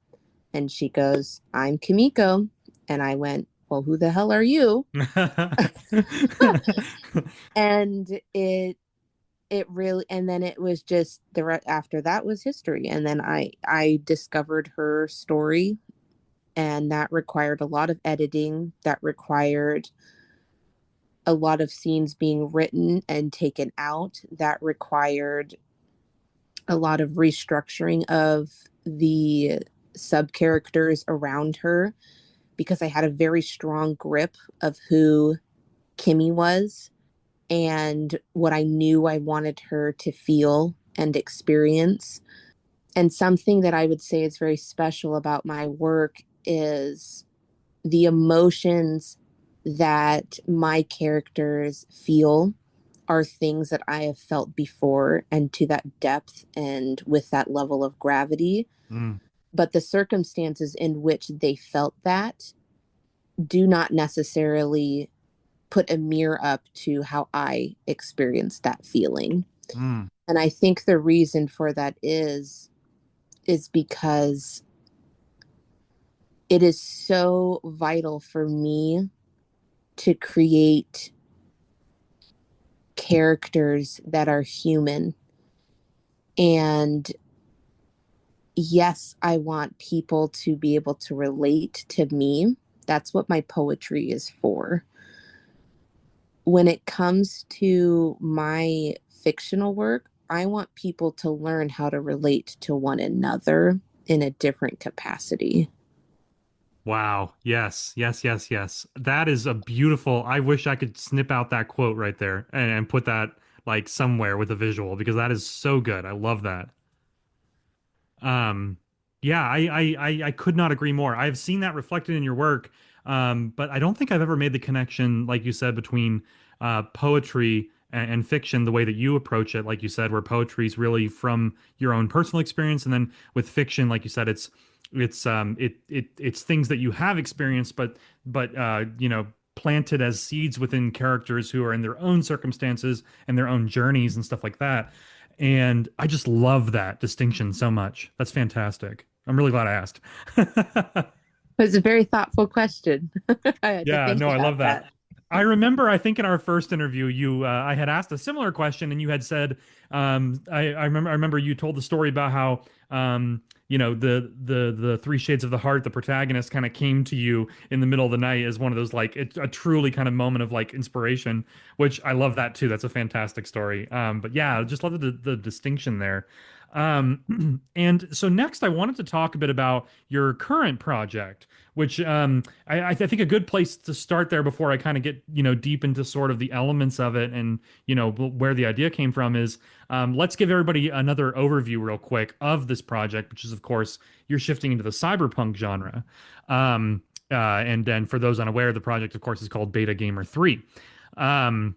and she goes, "I'm Kimiko." And I went, "Well, who the hell are you?" And it really, and then it was just after that was history. And then I discovered her story, and that required a lot of editing, that required a lot of scenes being written and taken out, that required a lot of restructuring of the sub characters around her, because I had a very strong grip of who Kimmy was and what I knew I wanted her to feel and experience. And something that I would say is very special about my work is the emotions that my characters feel are things that I have felt before, and to that depth and with that level of gravity. Mm, But the circumstances in which they felt that do not necessarily put a mirror up to how I experienced that feeling. mm, And I think the reason for that is because it is so vital for me to create characters that are human. And yes, I want people to be able to relate to me. That's what my poetry is for. When it comes to my fictional work, I want people to learn how to relate to one another in a different capacity. wow. Yes. Yes. Yes. Yes. That is a beautiful. I wish I could snip out that quote right there and put that like somewhere with a visual because that is so good. I love that. Um, yeah, I could not agree more. I've seen that reflected in your work, but I don't think I've ever made the connection, like you said, between poetry and fiction, the way that you approach it, like you said, where poetry is really from your own personal experience, and then with fiction, like you said, it's things that you have experienced, but planted as seeds within characters who are in their own circumstances and their own journeys and stuff like that. And I just love that distinction so much. That's fantastic. I'm really glad I asked. It was a very thoughtful question. I had to Yeah, think no, I about love that. that. I remember, I think in our first interview, I had asked a similar question, and you had said, I remember you told the story about how, the Three Shades of the Heart, the protagonist, kind of came to you in the middle of the night as one of those like a truly kind of moment of like inspiration, which I love that too. That's a fantastic story. But yeah, I just love the distinction there. And so next, I wanted to talk a bit about your current project, which I think a good place to start there before I kind of get deep into sort of the elements of it and where the idea came from is let's give everybody another overview real quick of this project, which is of course you're shifting into the cyberpunk genre. And then for those unaware, the project of course is called Beta Gamer 3. Um,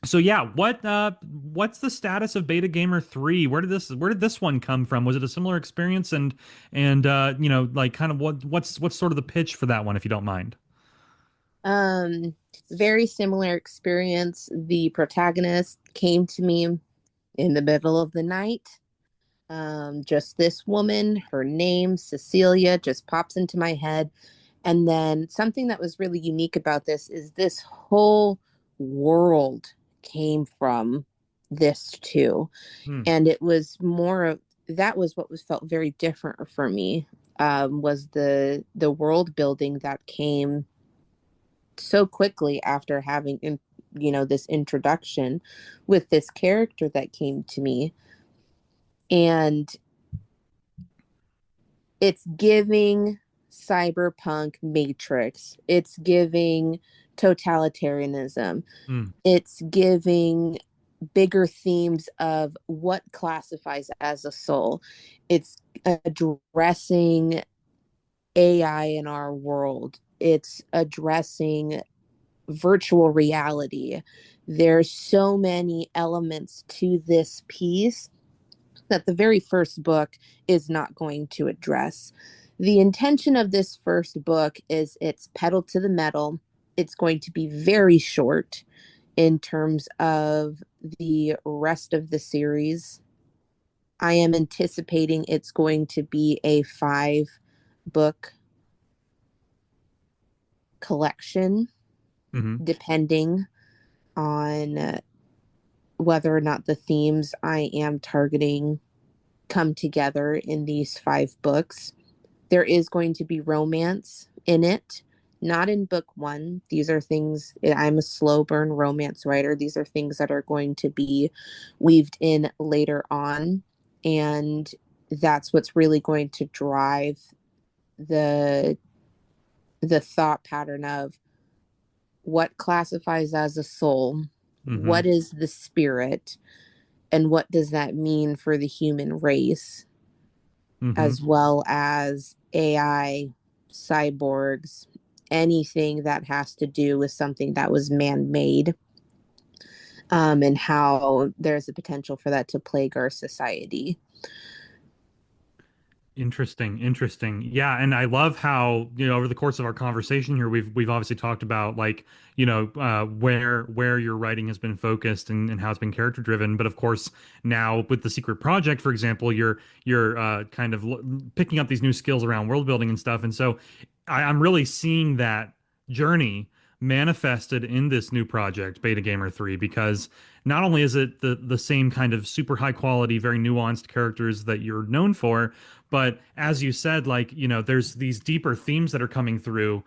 so yeah, what's the status of Beta Gamer 3? Where did this one come from? Was it a similar experience and like kind of what's sort of the pitch for that one if you don't mind? Um, Very similar experience. The protagonist came to me in the middle of the night. Just this woman, her name, Cecilia, just pops into my head. And then something that was really unique about this is this whole world came from this too. Hmm. And it was more of that was what was felt very different for me, was the world building that came so quickly after having this introduction with this character that came to me. And it's giving cyberpunk matrix, it's giving totalitarianism, Hmm. it's giving bigger themes of what classifies as a soul, it's addressing AI in our world, it's addressing virtual reality. There's so many elements to this piece that the very first book is not going to address. The intention of this first book is it's pedal to the metal. It's going to be very short in terms of the rest of the series. I am anticipating it's going to be a 5 book collection, Hmm. depending on whether or not the themes I am targeting come together in these 5 books. There is going to be romance in it, not in book 1. These are things, I'm a slow burn romance writer. These are things that are going to be weaved in later on. And that's what's really going to drive the the thought pattern of what classifies as a soul, Hmm. what is the spirit, and what does that mean for the human race, Hmm. as well as AI, cyborgs, anything that has to do with something that was man made, and how there's a potential for that to plague our society. Interesting, interesting. Yeah, and I love how, over the course of our conversation here, we've obviously talked about like, where your writing has been focused and how it's been character driven. But of course, now with the Secret Project, for example, you're kind of picking up these new skills around world building and stuff. And so I'm really seeing that journey manifested in this new project, Beta Gamer 3, because not only is it the same kind of super high quality, very nuanced characters that you're known for, but as you said, like, there's these deeper themes that are coming through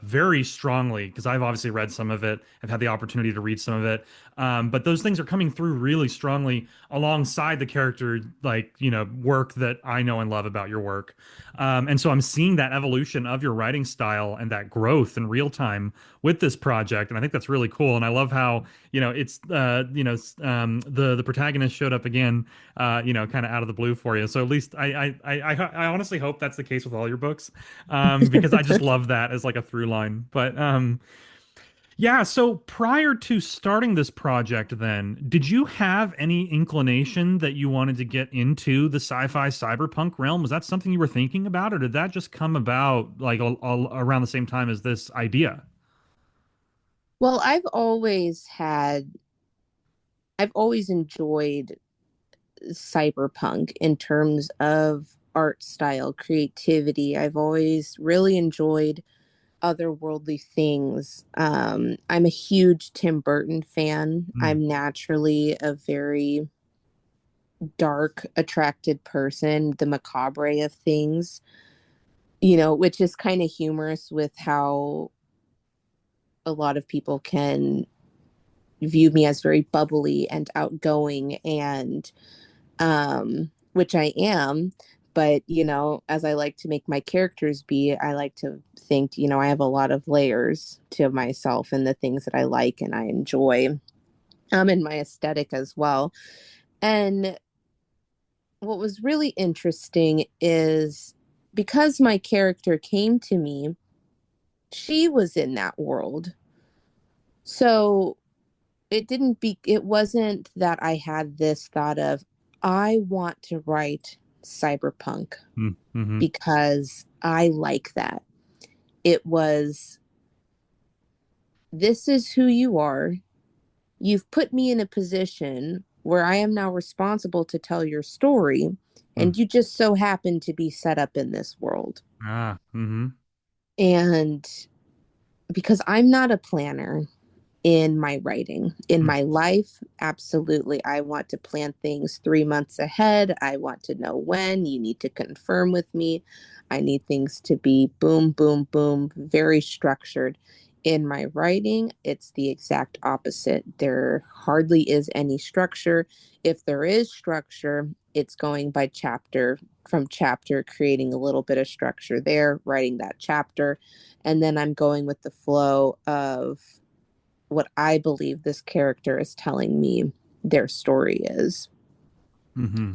very strongly, because I've obviously read some of it. I've had the opportunity to read some of it. But those things are coming through really strongly alongside the character, like, work that I know and love about your work. And so I'm seeing that evolution of your writing style and that growth in real time with this project. And I think that's really cool. And I love how, it's, the protagonist showed up again, kind of out of the blue for you. So at least I honestly hope that's the case with all your books, because I just love that as like a through line. But yeah. So prior to starting this project, then did you have any inclination that you wanted to get into the sci-fi cyberpunk realm? Was that something you were thinking about, or did that just come about like all around the same time as this idea? Well, I've always enjoyed cyberpunk in terms of art style, creativity. I've always really enjoyed otherworldly things. I'm a huge Tim Burton fan. Mm, I'm naturally a very dark, attracted person, the macabre of things, which is kind of humorous with how a lot of people can view me as very bubbly and outgoing, and which I am. But, as I like to make my characters be, I like to think, I have a lot of layers to myself and the things that I like and I enjoy, and my aesthetic as well. And what was really interesting is because my character came to me, she was in that world. So it wasn't that I had this thought of, I want to write cyberpunk mm, mm-hmm, because I like that. It was, this is who you are. You've put me in a position where I am now responsible to tell your story, mm, and you just so happen to be set up in this world. mm-hmm, And because I'm not a planner, in my writing. In Mm. my life, absolutely. I want to plan things 3 months ahead. I want to know when. You need to confirm with me. I need things to be boom, boom, boom, very structured. In my writing, it's the exact opposite. There hardly is any structure. If there is structure, it's going by chapter from chapter, creating a little bit of structure there, writing that chapter. And then I'm going with the flow of what I believe this character is telling me their story is. Hmm.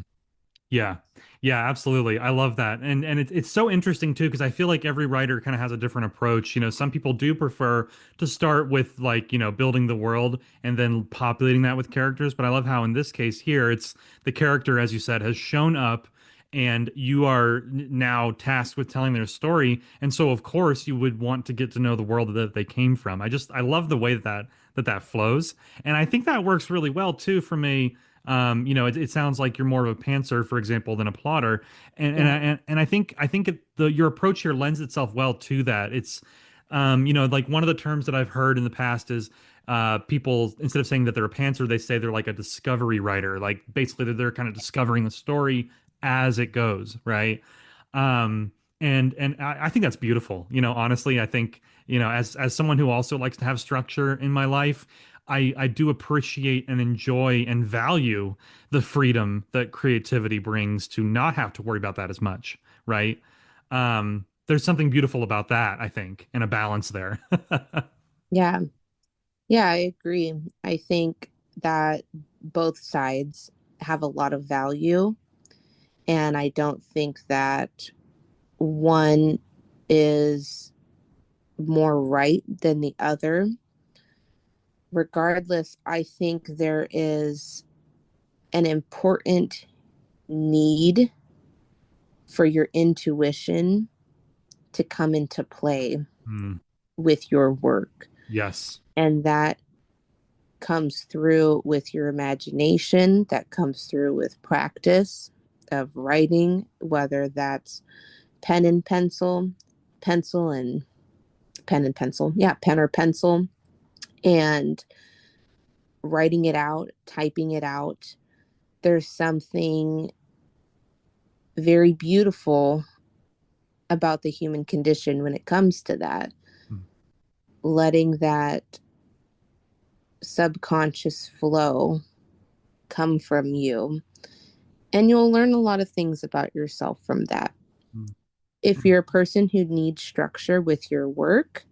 Yeah. Yeah, absolutely. I love that. And it's so interesting too, because I feel like every writer kind of has a different approach. You know, some people do prefer to start with like, building the world and then populating that with characters. But I love how in this case here, it's the character, as you said, has shown up and you are now tasked with telling their story. And so of course you would want to get to know the world that they came from. I love the way that flows. And I think that works really well too from a it sounds like you're more of a pantser, for example, than a plotter, Yeah. and your approach here lends itself well to that. It's, like one of the terms that I've heard in the past is people instead of saying that they're a pantser, they say they're like a discovery writer. Like basically, they're kind of discovering the story as it goes, right? And I think that's beautiful. Honestly, I think as someone who also likes to have structure in my life. I do appreciate and enjoy and value the freedom that creativity brings to not have to worry about that as much, right? There's something beautiful about that, I think, and a balance there. Yeah. Yeah, I agree. I think that both sides have a lot of value, and I don't think that one is more right than the other. Regardless, I think there is an important need for your intuition to come into play Mm, with your work. yes. And that comes through with your imagination, that comes through with practice of writing, whether that's pen and pencil, pencil and pen and pencil. Yeah, pen or pencil, and writing it out, typing it out. There's something very beautiful about the human condition when it comes to that. Mm, Letting that subconscious flow come from you. And you'll learn a lot of things about yourself from that. mm, If mm, you're a person who needs structure with your work,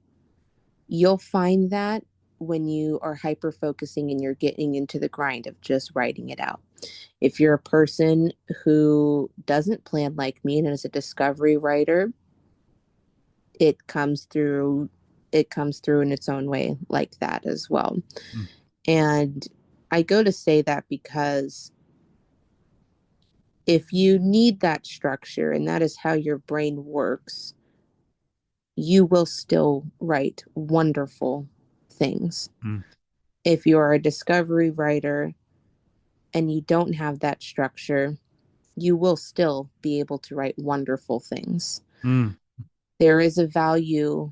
you'll find that when you are hyper focusing and you're getting into the grind of just writing it out. If you're a person who doesn't plan like me and is a discovery writer, it comes through it comes through in its own way like that as well. mm, And I go to say that because if you need that structure and that is how your brain works, you will still write wonderful things. mm, If you're a discovery writer and you don't have that structure, you will still be able to write wonderful things. mm. There is a value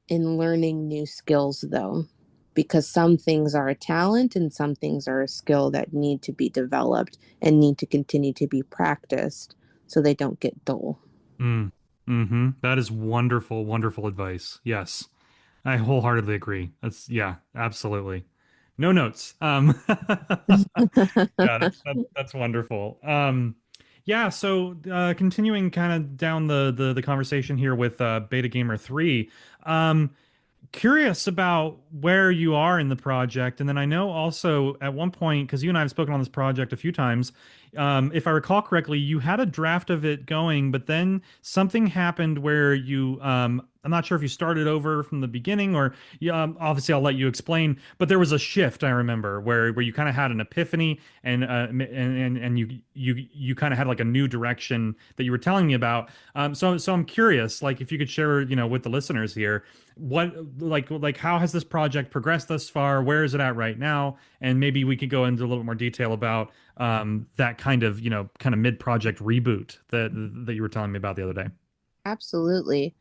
in learning new skills, though, because some things are a talent and some things are a skill that need to be developed and need to continue to be practiced so they don't get dull. Mm. Mm-hmm. That is wonderful, wonderful advice. Yes. I wholeheartedly agree. Yeah, absolutely. No notes. Yeah, that's wonderful. Yeah, so continuing kind of down the conversation here with Beta Gamer 3. Um, Curious about where you are in the project. And then I know also at one point, because you and I have spoken on this project a few times, if I recall correctly, you had a draft of it going, but then something happened where I'm not sure if you started over from the beginning or, obviously I'll let you explain, but there was a shift I remember where you kind of had an epiphany and you kind of had like a new direction that you were telling me about. So I'm curious, like if you could share, with the listeners here, what like how has this project progressed thus far? Where is it at right now? And maybe we could go into a little bit more detail about that kind of mid-project reboot that you were telling me about the other day. Absolutely.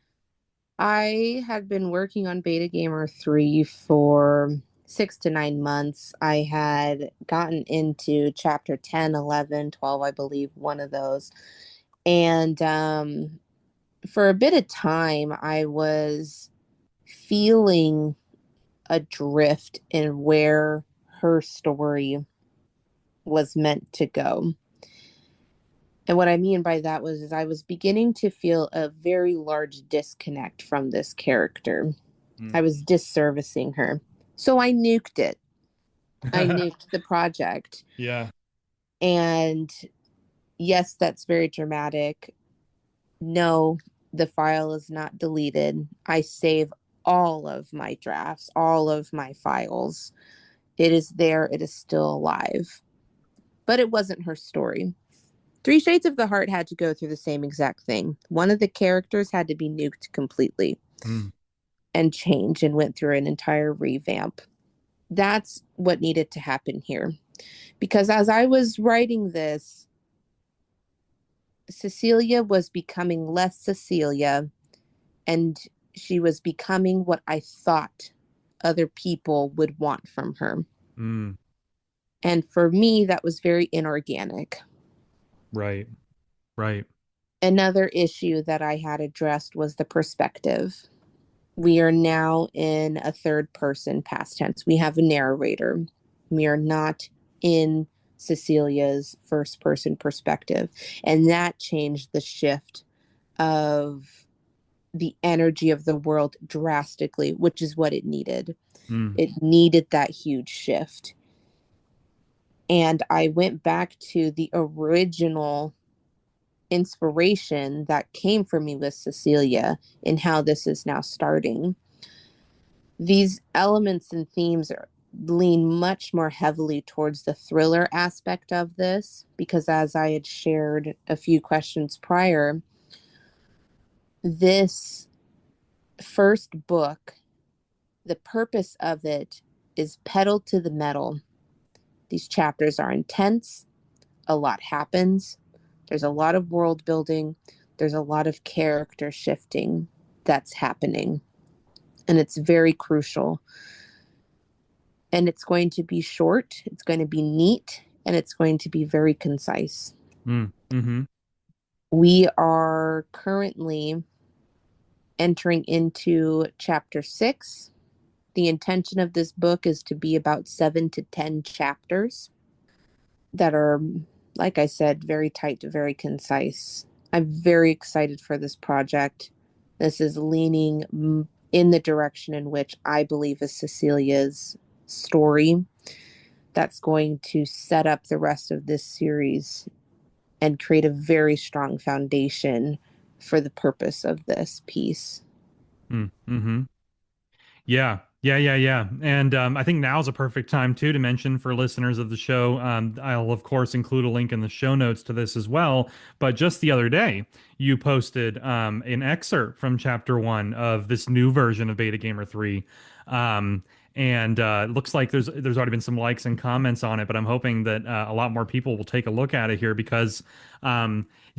I had been working on Beta Gamer 3 for 6 to 9 months. I had gotten into chapter 10, 11, 12, I believe, one of those. And for a bit of time, I was feeling adrift in where her story was meant to go. And what I mean by that was is I was beginning to feel a very large disconnect from this character. I was disservicing her. So I nuked it. I nuked the project. Yeah. And yes, that's very dramatic. No, the file is not deleted. I save all of my drafts, all of my files. It is there. It is still alive. But it wasn't her story. Three Shades of the Heart had to go through the same exact thing. One of the characters had to be nuked completely and change and went through an entire revamp. That's what needed to happen here. Because as I was writing this, Cecilia was becoming less Cecilia, and she was becoming what I thought other people would want from her. And for me, that was very inorganic. Right. Right. Another issue that I had addressed was the perspective. We are now in a third person past tense. We have a narrator. We are not in Cecilia's first person perspective. And that changed the shift of the energy of the world drastically, which is what it needed. It needed that huge shift. And I went back to the original inspiration that came for me with Cecilia and how this is now starting. These elements and themes lean much more heavily towards the thriller aspect of this, because as I had shared a few questions prior, this first book, the purpose of it is pedal to the metal. These chapters are intense. A lot happens. There's a lot of world building. There's a lot of character shifting that's happening. And it's very crucial. And it's going to be short. It's going to be neat. And it's going to be very concise. We are currently entering into chapter 6. The intention of this book is to be about 7 to 10 chapters that are, like I said, very tight, very concise. I'm very excited for this project. This is leaning in the direction in which I believe is Cecilia's story. That's going to set up the rest of this series and create a very strong foundation for the purpose of this piece. Yeah. Yeah. And I think now's a perfect time too to mention for listeners of the show. I'll of course include a link in the show notes to this as well. But just the other day, you posted an excerpt from chapter 1 of this new version of Beta Gamer 3. And it looks like there's already been some likes and comments on it, but I'm hoping that a lot more people will take a look at it here because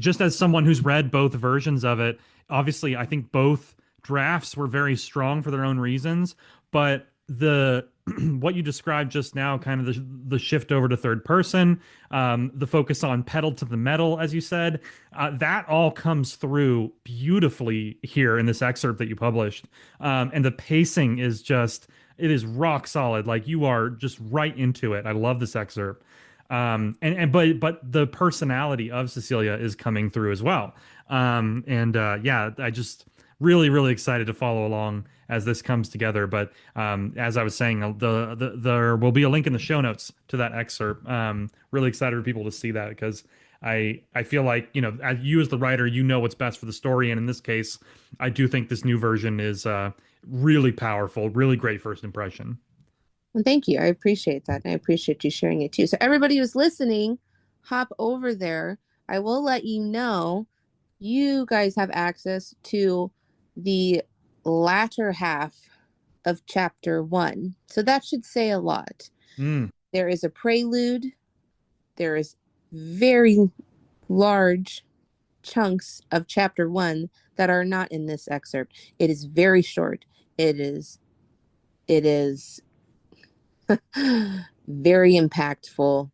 just as someone who's read both versions of it, obviously I think both drafts were very strong for their own reasons, but the what you described just now, kind of the shift over to third person, the focus on pedal to the metal, as you said, that all comes through beautifully here in this excerpt that you published. And the pacing is just, it is rock solid. Like you are just right into it. I love this excerpt. But the personality of Cecilia is coming through as well. Yeah, I just really excited to follow along as this comes together. But as I was saying, there will be a link in the show notes to that excerpt. Really excited for people to see that because I feel like, as you as the writer, you know what's best for the story. And in this case, I do think this new version is really powerful, really great first impression. Well, thank you. I appreciate that. And I appreciate you sharing it too. So everybody who's listening, hop over there. I will let you know you guys have access to the latter half of chapter 1. So that should say a lot. There is a prelude. There is very large chunks of chapter 1 that are not in this excerpt. It is very short. It is very impactful.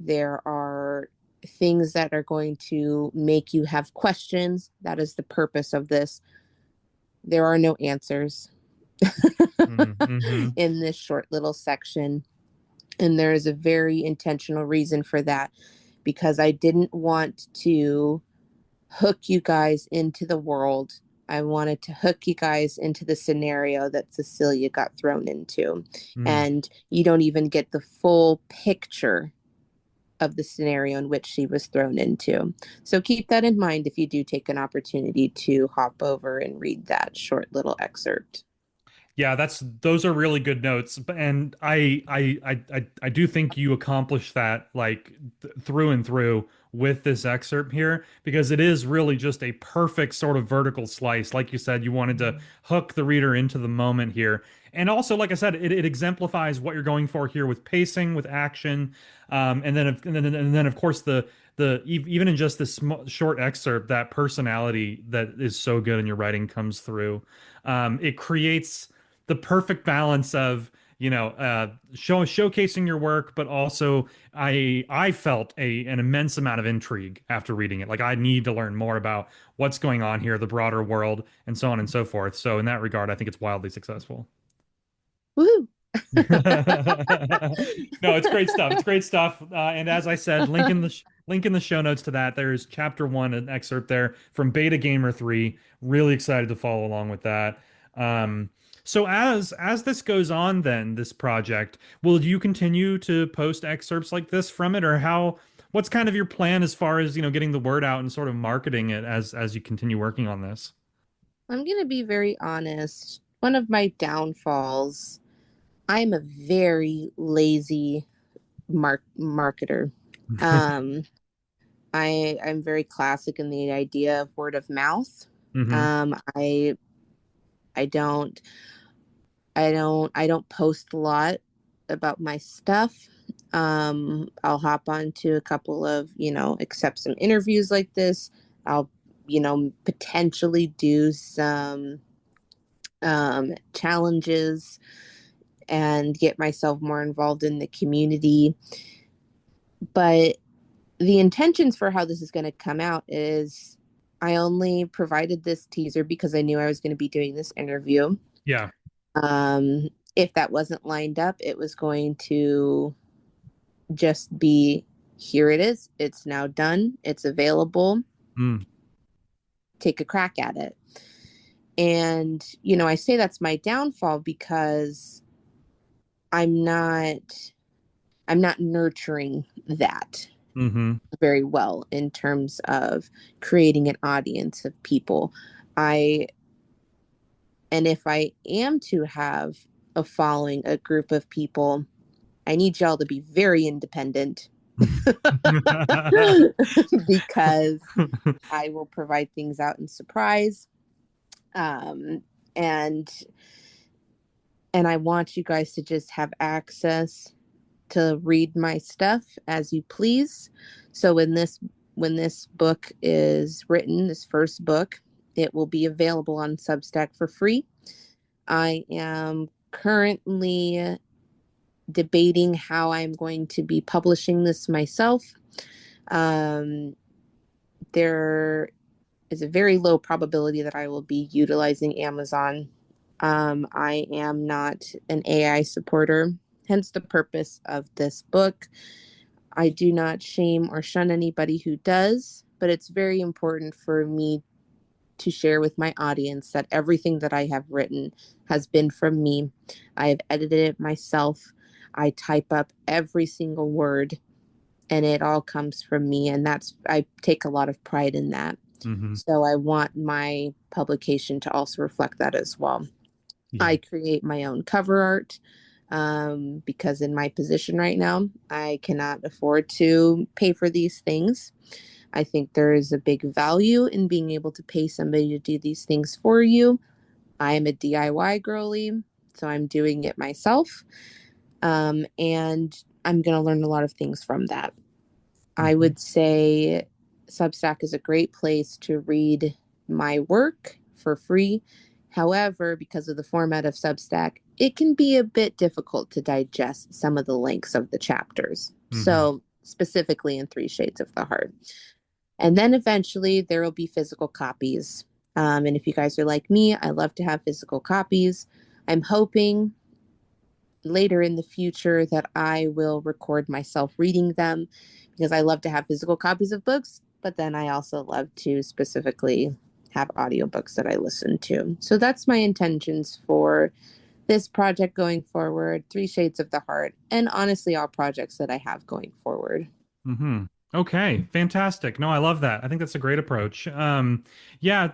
There are things that are going to make you have questions. That is the purpose of this. There are no answers Mm-hmm. in this short little section. And there is a very intentional reason for that because I didn't want to hook you guys into the world. I wanted to hook you guys into the scenario that Cecilia got thrown into. Mm. And you don't even get the full picture of the scenario in which she was thrown into. So keep that in mind if you do take an opportunity to hop over and read that short little excerpt. Yeah, those are really good notes, and I do think you accomplished that like through and through with this excerpt here because it is really just a perfect sort of vertical slice. Like you said, you wanted to hook the reader into the moment here, and also, like I said, it exemplifies what you're going for here with pacing, with action, and then of course even in just this short excerpt, that personality that is so good in your writing comes through. It creates the perfect balance of showcasing your work, but also I felt an immense amount of intrigue after reading it. Like I need to learn more about what's going on here, the broader world, and so on and so forth. So in that regard, I think it's wildly successful. Woo! No, it's great stuff. It's great stuff. And as I said, link in the show notes to that. There's chapter one, an excerpt there from Beta Gamer 3. Really excited to follow along with that. So as this goes on, then this project, will you continue to post excerpts like this from it, or what's kind of your plan as far as, getting the word out and sort of marketing it as you continue working on this? I'm going to be very honest. One of my downfalls, I'm a very lazy marketer. Um, I'm very classic in the idea of word of mouth. Hmm. Um, I I don't I don't post a lot about my stuff. I'll hop on to a couple of, accept some interviews like this. I'll, potentially do some challenges and get myself more involved in the community. But the intentions for how this is going to come out is I only provided this teaser because I knew I was going to be doing this interview. Yeah. If that wasn't lined up, it was going to just be here it is. It's now done. It's available. Mm. Take a crack at it. And, I say that's my downfall because I'm not I'm not nurturing that Hmm. very well in terms of creating an audience of people. I and if I am to have a following, a group of people, I need y'all to be very independent because I will provide things out in surprise. Um, and and I want you guys to just have access to read my stuff as you please. So when this book is written, this first book, it will be available on Substack for free. I am currently debating how I'm going to be publishing this myself. Um, there is a very low probability that I will be utilizing Amazon. I am not an AI supporter, hence the purpose of this book. I do not shame or shun anybody who does, but it's very important for me to share with my audience that everything that I have written has been from me. I have edited it myself. I type up every single word and it all comes from me. And I take a lot of pride in that. Hmm. So I want my publication to also reflect that as well. Yeah. I create my own cover art because in my position right now, I cannot afford to pay for these things. I think there is a big value in being able to pay somebody to do these things for you. I am a DIY girly, so I'm doing it myself. And I'm going to learn a lot of things from that. I Hmm. would say Substack is a great place to read my work for free. However, because of the format of Substack, it can be a bit difficult to digest some of the lengths of the chapters. Mm-hmm. So, specifically in Three Shades of the Heart. And then eventually there will be physical copies. And if you guys are like me, I love to have physical copies. I'm hoping later in the future that I will record myself reading them because I love to have physical copies of books, but then I also love to specifically have audiobooks that I listen to. So that's my intentions for this project going forward, Three Shades of the Heart, and honestly, all projects that I have going forward. Mm-hmm. Okay, fantastic. No, I love that. I think that's a great approach. Yeah,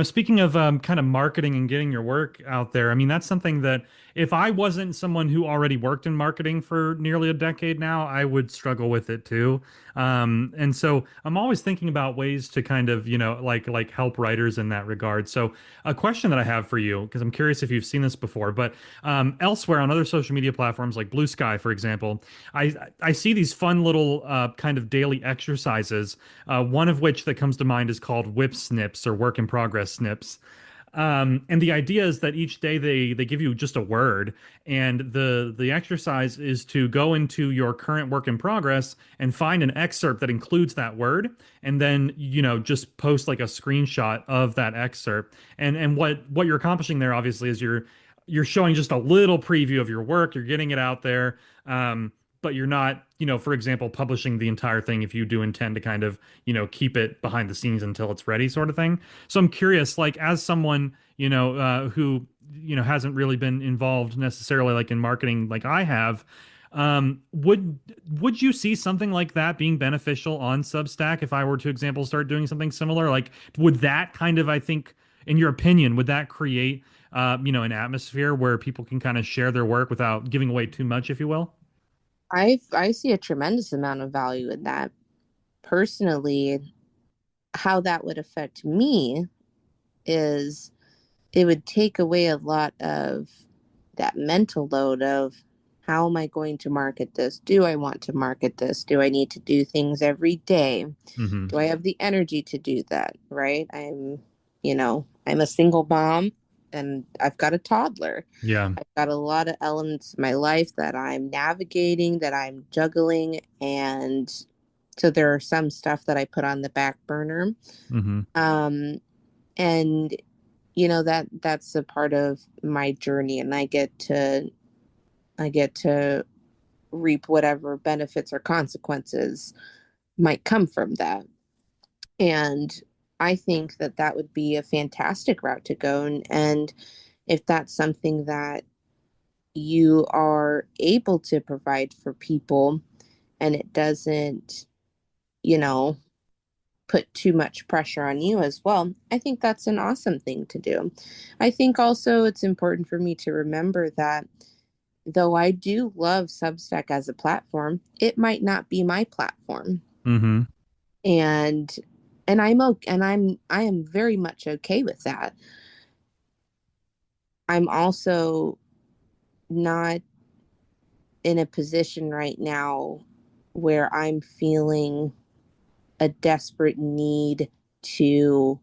speaking of kind of marketing and getting your work out there, I mean, that's something that if I wasn't someone who already worked in marketing for nearly a decade now, I would struggle with it too. And so I'm always thinking about ways to kind of, like help writers in that regard. So a question that I have for you, because I'm curious if you've seen this before, but elsewhere on other social media platforms like Blue Sky, for example, I see these fun little kind of daily exercises. One of which that comes to mind is called whip snips or work in progress snips. And the idea is that each day they give you just a word, and the exercise is to go into your current work in progress and find an excerpt that includes that word, and then just post like a screenshot of that excerpt. And what you're accomplishing there obviously is you're showing just a little preview of your work. You're getting it out there. But you're not, for example, publishing the entire thing if you do intend to kind of, keep it behind the scenes until it's ready, sort of thing. So I'm curious, like, as someone, who, hasn't really been involved necessarily like in marketing like I have, would you see something like that being beneficial on Substack if I were to, example, start doing something similar? Like, would that kind of, I think, in your opinion, would that create, an atmosphere where people can kind of share their work without giving away too much, if you will? I see a tremendous amount of value in that. Personally, how that would affect me is it would take away a lot of that mental load of how am I going to market this? Do I want to market this? Do I need to do things every day? Mm-hmm. Do I have the energy to do that? Right? I'm a single mom and I've got a toddler. Yeah. I've got a lot of elements in my life that I'm navigating, that I'm juggling. And so there are some stuff that I put on the back burner. Mm-hmm. Um, and that's a part of my journey and I get to reap whatever benefits or consequences might come from that. And I think that that would be a fantastic route to go. And if that's something that you are able to provide for people and it doesn't, you know, put too much pressure on you as well, I think that's an awesome thing to do. I think also it's important for me to remember that though I do love Substack as a platform, it might not be my platform. Mm-hmm. And I am very much okay with that. I'm also not in a position right now where I'm feeling a desperate need to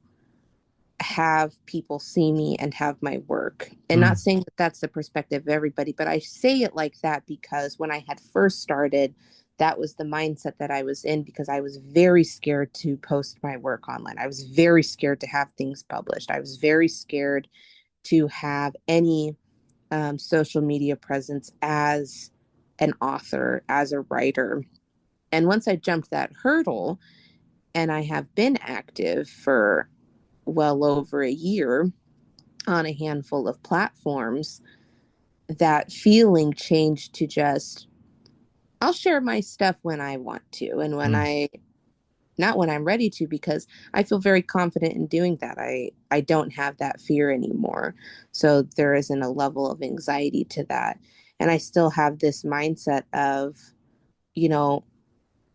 have people see me and have my work. And not Mm. saying that that's the perspective of everybody, but I say it like that because when I had first started, that was the mindset that I was in because I was very scared to post my work online. I was very scared to have things published. I was very scared to have any social media presence as an author, as a writer. And once I jumped that hurdle, and I have been active for well over a year on a handful of platforms, that feeling changed to just, I'll share my stuff when I want to and Mm. not when I'm ready to, because I feel very confident in doing that. I don't have that fear anymore. So there isn't a level of anxiety to that. And I still have this mindset of, you know,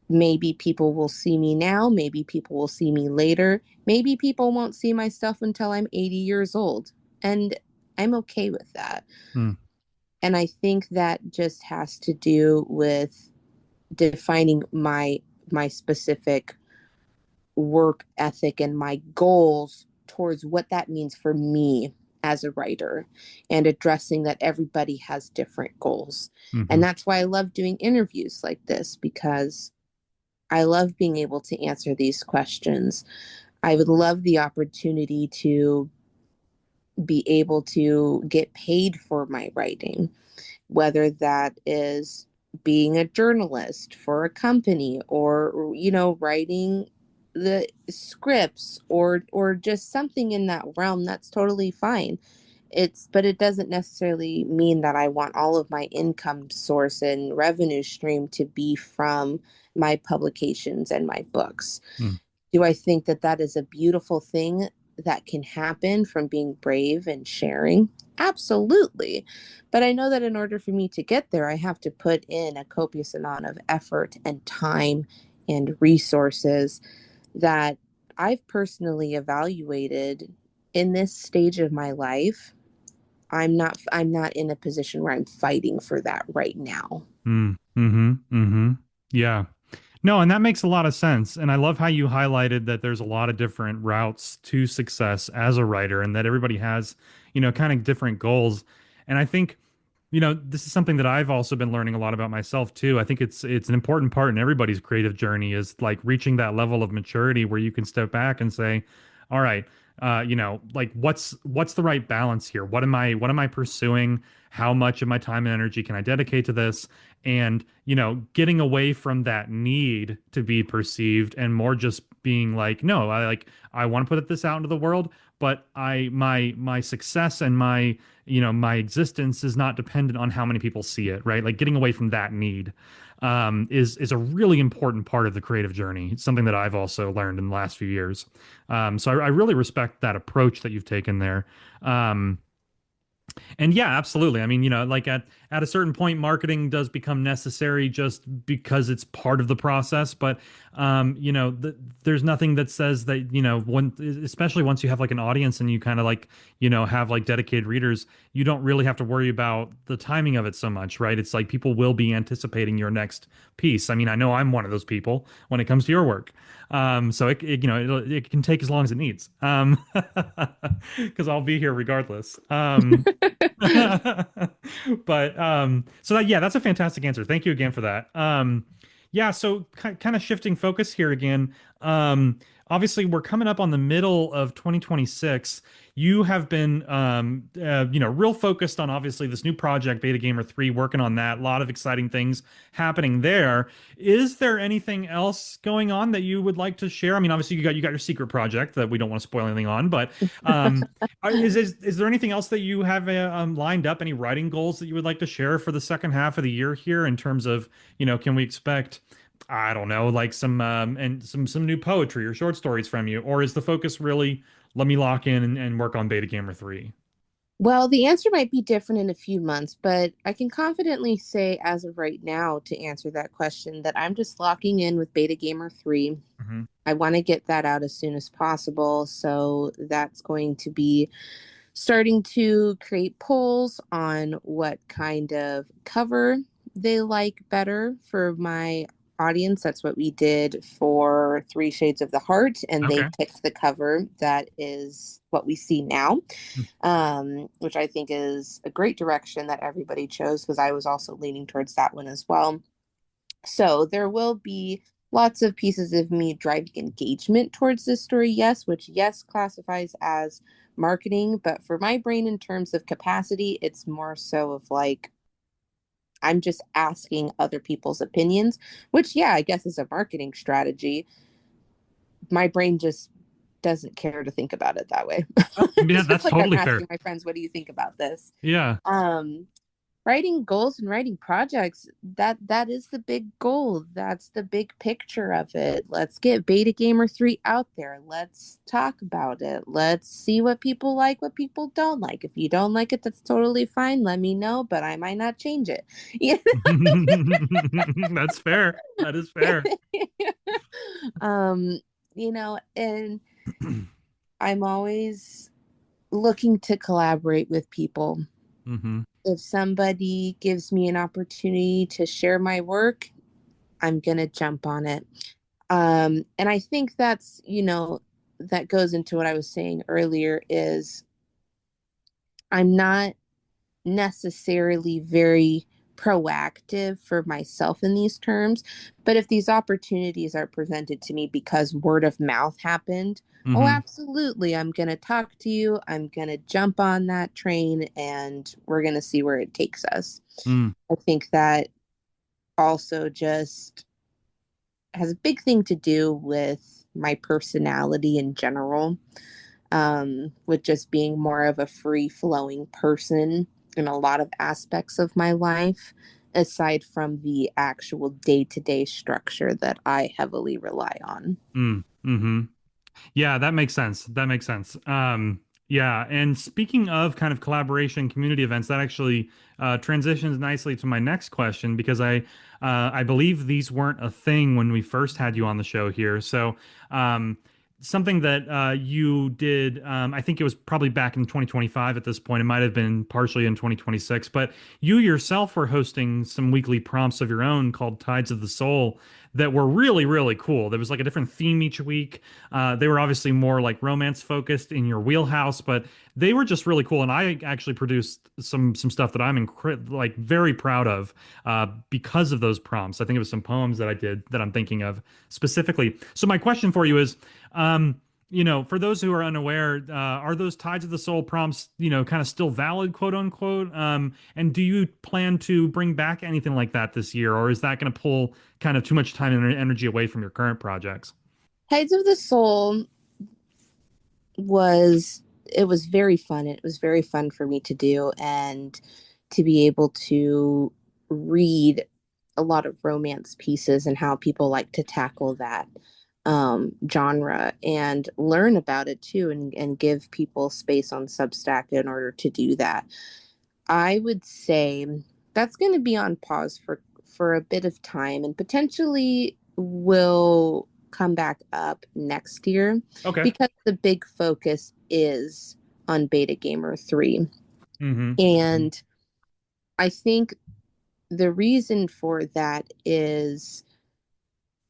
maybe people will see me now, maybe people will see me later, maybe people won't see my stuff until I'm 80 years old. And I'm okay with that. Mm. And I think that just has to do with defining my specific work ethic and my goals towards what that means for me as a writer and addressing that everybody has different goals. Hmm. And that's why I love doing interviews like this, because I love being able to answer these questions. I would love the opportunity to be able to get paid for my writing, whether that is being a journalist for a company, or writing the scripts, or just something in that realm. That's totally fine. But it doesn't necessarily mean that I want all of my income source and revenue stream to be from my publications and my books. Mm. Do I think that that is a beautiful thing that can happen from being brave and sharing? Absolutely. But I know that in order for me to get there, I have to put in a copious amount of effort and time and resources that I've personally evaluated in this stage of my life. I'm not in a position where I'm fighting for that right now. Mm. Hmm. Hmm. Yeah. No, and that makes a lot of sense. And I love how you highlighted that there's a lot of different routes to success as a writer and that everybody has, kind of different goals. And I think, this is something that I've also been learning a lot about myself too. I think it's an important part in everybody's creative journey is like reaching that level of maturity where you can step back and say, all right, like what's the right balance here? What am I pursuing? How much of my time and energy can I dedicate to this? And getting away from that need to be perceived and more just being like, no, I want to put this out into the world, but my success and my existence is not dependent on how many people see it, right? Like getting away from that need is a really important part of the creative journey. It's something that I've also learned in the last few years. So I really respect that approach that you've taken there. And yeah, absolutely. I mean, like at a certain point, marketing does become necessary just because it's part of the process. But there's nothing that says that especially once you have like an audience and you kind of like have like dedicated readers, you don't really have to worry about the timing of it so much, right? It's like people will be anticipating your next piece. I mean, I know I'm one of those people when it comes to your work. So it can take as long as it needs. Because I'll be here regardless. But so that, yeah, that's a fantastic answer. Thank you again for that. Yeah, so kind of shifting focus here again. Obviously we're coming up on the middle of 2026. You have been real focused on obviously this new project, Beta Gamer 3, working on that. A lot of exciting things happening there. Is there anything else going on that you would like to share? I mean, obviously you got your secret project that we don't want to spoil anything on, but is there anything else that you have lined up? Any writing goals that you would like to share for the second half of the year here in terms of, can we expect, I don't know, like some new poetry or short stories from you, or is the focus really let me lock in and work on Beta Gamer 3? Well, the answer might be different in a few months, but I can confidently say, as of right now, to answer that question, that I'm just locking in with Beta Gamer 3. Hmm. I want to get that out as soon as possible. So that's going to be starting to create polls on what kind of cover they like better for my audience. That's what we did for Three Shades of the Heart, and they Okay. picked the cover that is what we see now, which I think is a great direction that everybody chose, because I was also leaning towards that one as well. So there will be lots of pieces of me driving engagement towards this story, yes, which yes classifies as marketing, but for my brain in terms of capacity, it's more so of like I'm just asking other people's opinions, which yeah, I guess is a marketing strategy. My brain just doesn't care to think about it that way. I mean, It's just that's like I'm totally fair. asking my friends, what do you think about this? Yeah. Um, Writing goals and writing projects, that is the big goal. That's the big picture of it. Let's get Beta Gamer 3 out there. Let's talk about it. Let's see what people like, what people don't like. If you don't like it, that's totally fine. Let me know, but I might not change it. Yeah. That's fair. That is fair. um, and I'm always looking to collaborate with people. Hmm. If somebody gives me an opportunity to share my work, I'm going to jump on it. And I think that goes into what I was saying earlier is I'm not necessarily very proactive for myself in these terms, but if these opportunities are presented to me because word of mouth happened, oh, Mm-hmm. absolutely, I'm going to talk to you. I'm going to jump on that train and we're going to see where it takes us. Mm. I think that also just has a big thing to do with my personality in general, with just being more of a free flowing person in a lot of aspects of my life, aside from the actual day to day structure that I heavily rely on. Mm. Mm-hmm. Yeah, that makes sense. That makes sense. Yeah, and speaking of kind of collaboration community events, that actually transitions nicely to my next question because I believe these weren't a thing when we first had you on the show here. So something that you did, I think it was probably back in 2025 at this point. It might have been partially in 2026, but you yourself were hosting some weekly prompts of your own called Tides of the Soul that were really, really cool. There was like a different theme each week. They were obviously more like romance focused in your wheelhouse, but they were just really cool. And I actually produced some stuff that I'm like very proud of because of those prompts. I think it was some poems that I did that I'm thinking of specifically. So my question for you is, for those who are unaware, are those Tides of the Soul prompts, kind of still valid, quote unquote? And do you plan to bring back anything like that this year, or is that going to pull kind of too much time and energy away from your current projects? Tides of the Soul was it was very fun. It was very fun for me to do and to be able to read a lot of romance pieces and how people like to tackle that genre and learn about it too and give people space on Substack in order to do that. I would say that's going to be on pause for a bit of time and potentially will come back up next year Okay. because the big focus is on Beta Gamer 3. Mm-hmm. And I think the reason for that is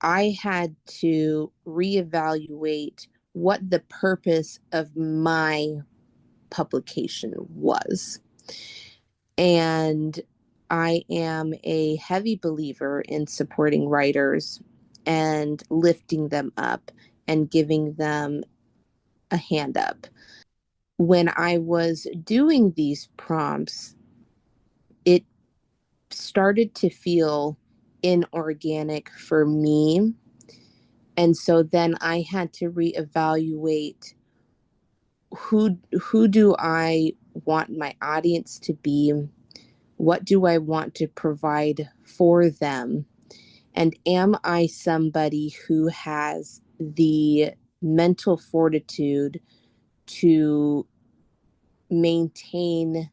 I had to reevaluate what the purpose of my publication was. And I am a heavy believer in supporting writers and lifting them up and giving them a hand up. When I was doing these prompts, it started to feel inorganic for me. And so then I had to reevaluate who do I want my audience to be? What do I want to provide for them? And am I somebody who has the mental fortitude to maintain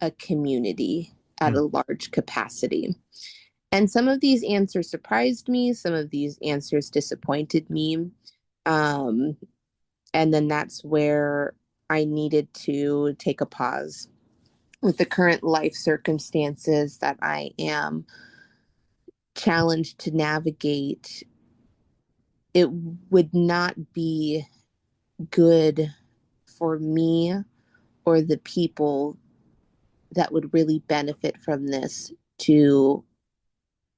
a community at a large capacity? And some of these answers surprised me, some of these answers disappointed me. Um, and then that's where I needed to take a pause with the current life circumstances that I am challenged to navigate. It would not be good for me or the people that would really benefit from this to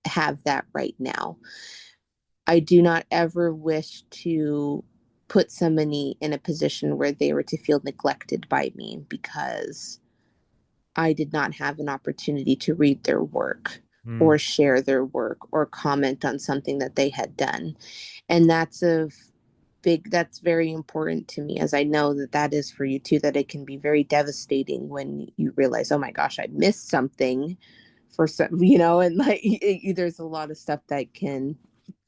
have that right now. I do not ever wish to put somebody in a position where they were to feel neglected by me because I did not have an opportunity to read their work Mm-hmm. or share their work or comment on something that they had done. And that's very important to me, as I know that that is for you too, that it can be very devastating when you realize, oh my gosh, I missed something for some, and like there's a lot of stuff that can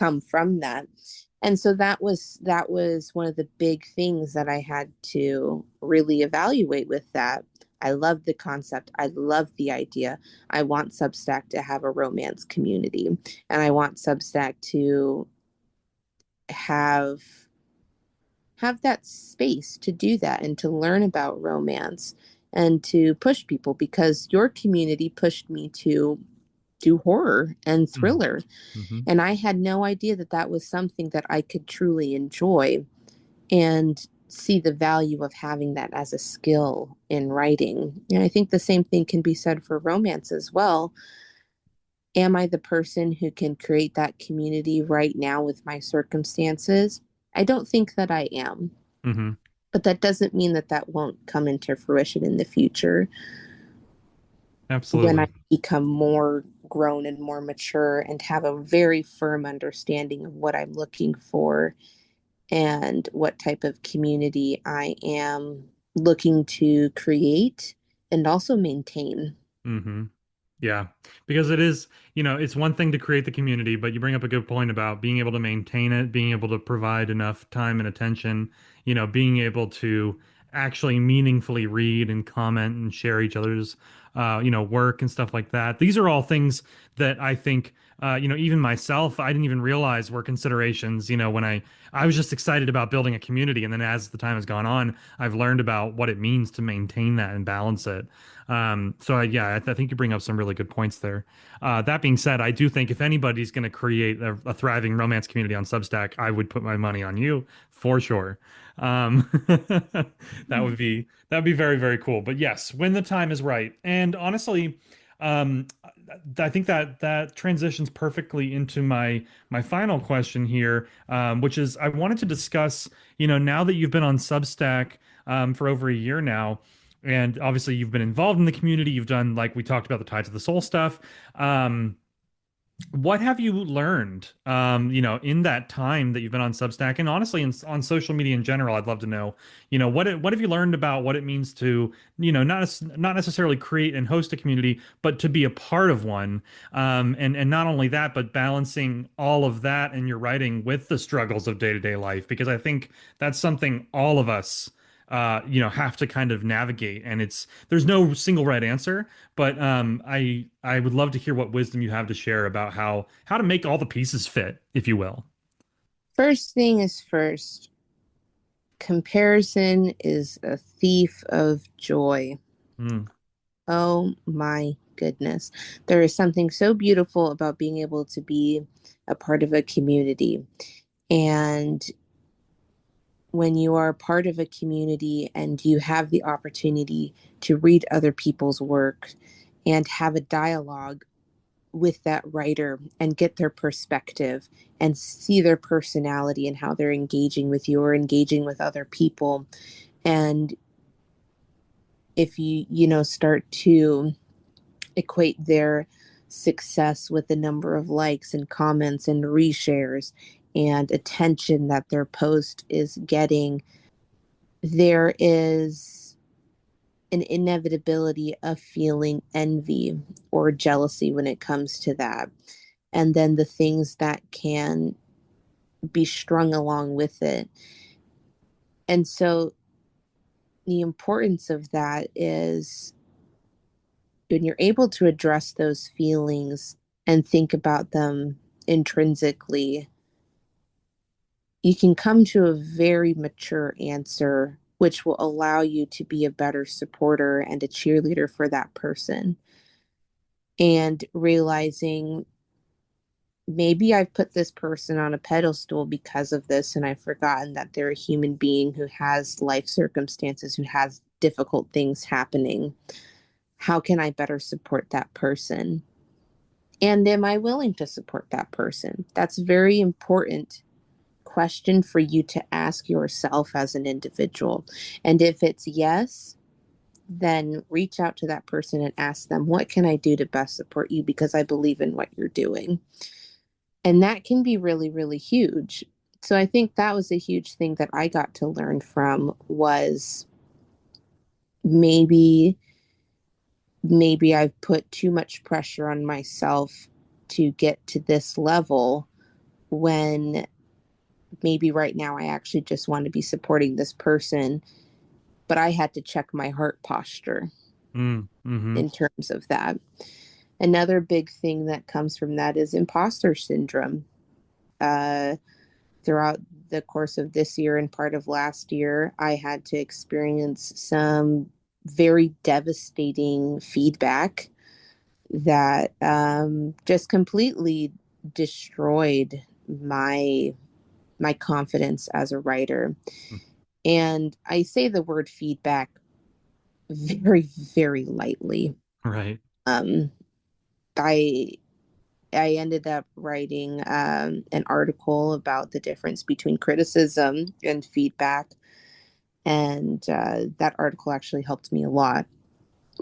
come from that. And so that was one of the big things that I had to really evaluate with that. I love the concept. I love the idea. I want Substack to have a romance community, and I want Substack to have have that space to do that and to learn about romance and to push people, because your community pushed me to do horror and thriller, Mm-hmm. and I had no idea that that was something that I could truly enjoy. And see the value of having that as a skill in writing. And I think the same thing can be said for romance as well. Am I the person who can create that community right now with my circumstances? I don't think that I am, Mm-hmm. but that doesn't mean that that won't come into fruition in the future when I Absolutely. become more grown and more mature and have a very firm understanding of what I'm looking for and what type of community I am looking to create and also maintain. Mm-hmm. Yeah, because it is, it's one thing to create the community, but you bring up a good point about being able to maintain it, being able to provide enough time and attention, being able to actually meaningfully read and comment and share each other's, work and stuff like that. These are all things that I think, even myself, I didn't even realize were considerations, when I was just excited about building a community. And then as the time has gone on, I've learned about what it means to maintain that and balance it. I think you bring up some really good points there. That being said, I do think if anybody's going to create a thriving romance community on Substack, I would put my money on you for sure. That would be very, very cool. But yes, when the time is right. And honestly, um, I think that transitions perfectly into my final question here, which is I wanted to discuss, now that you've been on Substack for over a year now. And obviously, you've been involved in the community. You've done, like we talked about, the Tides of the Soul stuff. What have you learned, in that time that you've been on Substack, and honestly, on social media in general? I'd love to know, what have you learned about what it means to, not necessarily create and host a community, but to be a part of one, and not only that, but balancing all of that in your writing with the struggles of day-to-day life, because I think that's something all of us have to kind of navigate, and there's no single right answer, but I would love to hear what wisdom you have to share about how to make all the pieces fit, if you will. First thing is first, comparison is a thief of joy. Mm, Oh my goodness. There is something so beautiful about being able to be a part of a community. And when you are part of a community and you have the opportunity to read other people's work and have a dialogue with that writer and get their perspective and see their personality and how they're engaging with you or engaging with other people. And if you start to equate their success with the number of likes and comments and reshares and attention that their post is getting, there is an inevitability of feeling envy or jealousy when it comes to that. And then the things that can be strung along with it. And so the importance of that is when you're able to address those feelings and think about them intrinsically, you can come to a very mature answer, which will allow you to be a better supporter and a cheerleader for that person. And realizing maybe I've put this person on a pedestal because of this, and I've forgotten that they're a human being who has life circumstances, who has difficult things happening. How can I better support that person? And am I willing to support that person? That's a very important question for you to ask yourself as an individual. And if it's yes, then reach out to that person and ask them, what can I do to best support you? Because I believe in what you're doing. And that can be really, really huge. So I think that was a huge thing that I got to learn from was maybe I've put too much pressure on myself to get to this level when maybe right now I actually just want to be supporting this person, but I had to check my heart posture mm-hmm. in terms of that. Another big thing that comes from that is imposter syndrome. Uh, Throughout the course of this year and part of last year, I had to experience some very devastating feedback that just completely destroyed my confidence as a writer. And I say the word feedback very, very lightly. Right. Um, I I ended up writing an article about the difference between criticism and feedback, and that article actually helped me a lot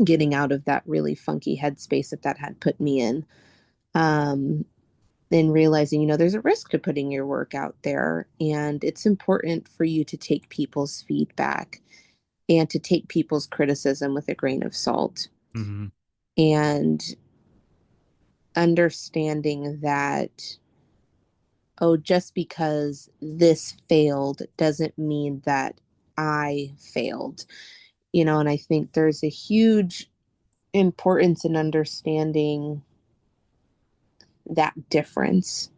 getting out of that really funky headspace that had put me in. Um, and realizing, there's a risk to putting your work out there, and it's important for you to take people's feedback and to take people's criticism with a grain of salt. Hmm. And understanding that, oh, just because this failed doesn't mean that I failed. And I think there's a huge importance in understanding that difference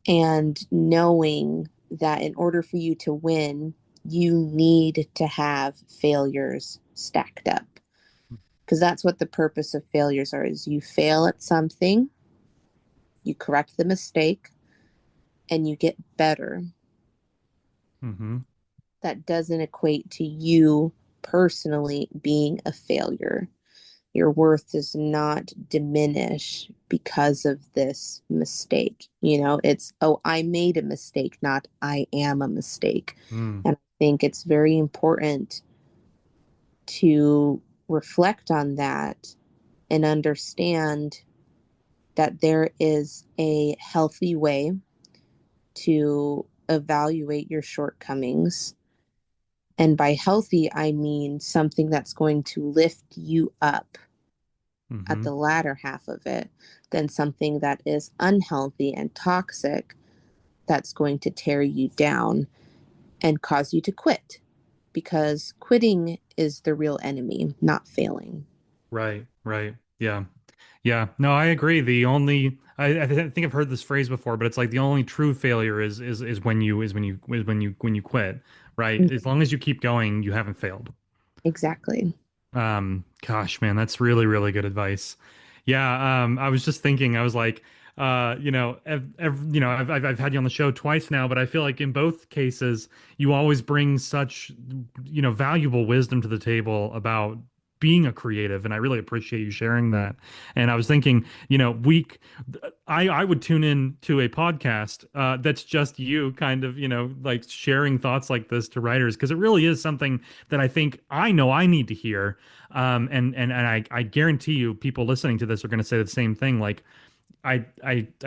and knowing that in order for you to win, you need to have failures stacked up. Because that's what the purpose of failures are, is you fail at something, you correct the mistake, and you get better. Hmm. That doesn't equate to you personally being a failure. Your worth does not diminish because of this mistake. It's, oh, I made a mistake, not I am a mistake. Mm. And I think it's very important to reflect on that and understand that there is a healthy way to evaluate your shortcomings. And by healthy, I mean something that's going to lift you up at Hmm. the latter half of it than something that is unhealthy and toxic that's going to tear you down and cause you to quit. Because quitting is the real enemy, not failing. Right. Right. Yeah. Yeah, no, I agree. I think I've heard this phrase before, but it's like the only true failure is when you quit, right? As long as you keep going, you haven't failed. Exactly. Gosh, man, that's really, really good advice. Yeah, I was just thinking, I was like, I've had you on the show twice now, but I feel like in both cases, you always bring such, valuable wisdom to the table about being a creative, and I really appreciate you sharing that. And I was thinking, I would tune in to a podcast that's just you kind of, like sharing thoughts like this to writers, because it really is something that I think I know I need to hear. And I guarantee you, people listening to this are going to say the same thing. Like, I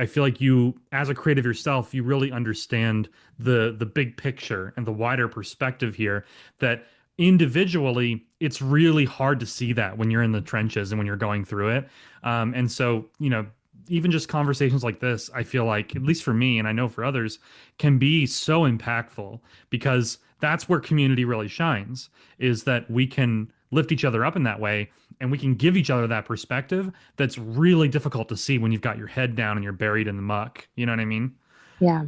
feel like you, as a creative yourself, you really understand the big picture and the wider perspective here. That individually, it's really hard to see that when you're in the trenches and when you're going through it. And so, even just conversations like this, I feel like, at least for me, and I know for others, can be so impactful, because that's where community really shines, is that we can lift each other up in that way, and we can give each other that perspective that's really difficult to see when you've got your head down and you're buried in the muck. You know what I mean? Yeah.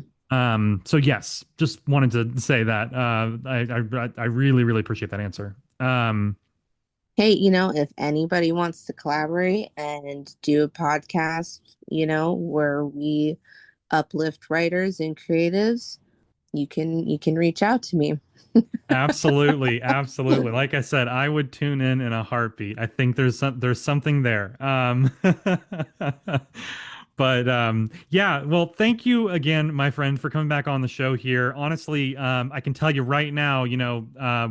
So yes, just wanted to say that. I really, really appreciate that answer. Hey, if anybody wants to collaborate and do a podcast, where we uplift writers and creatives, you can reach out to me. Absolutely, absolutely. Like I said, I would tune in a heartbeat. I think there's something there. But yeah, well, thank you again, my friend, for coming back on the show here. Honestly, I can tell you right now,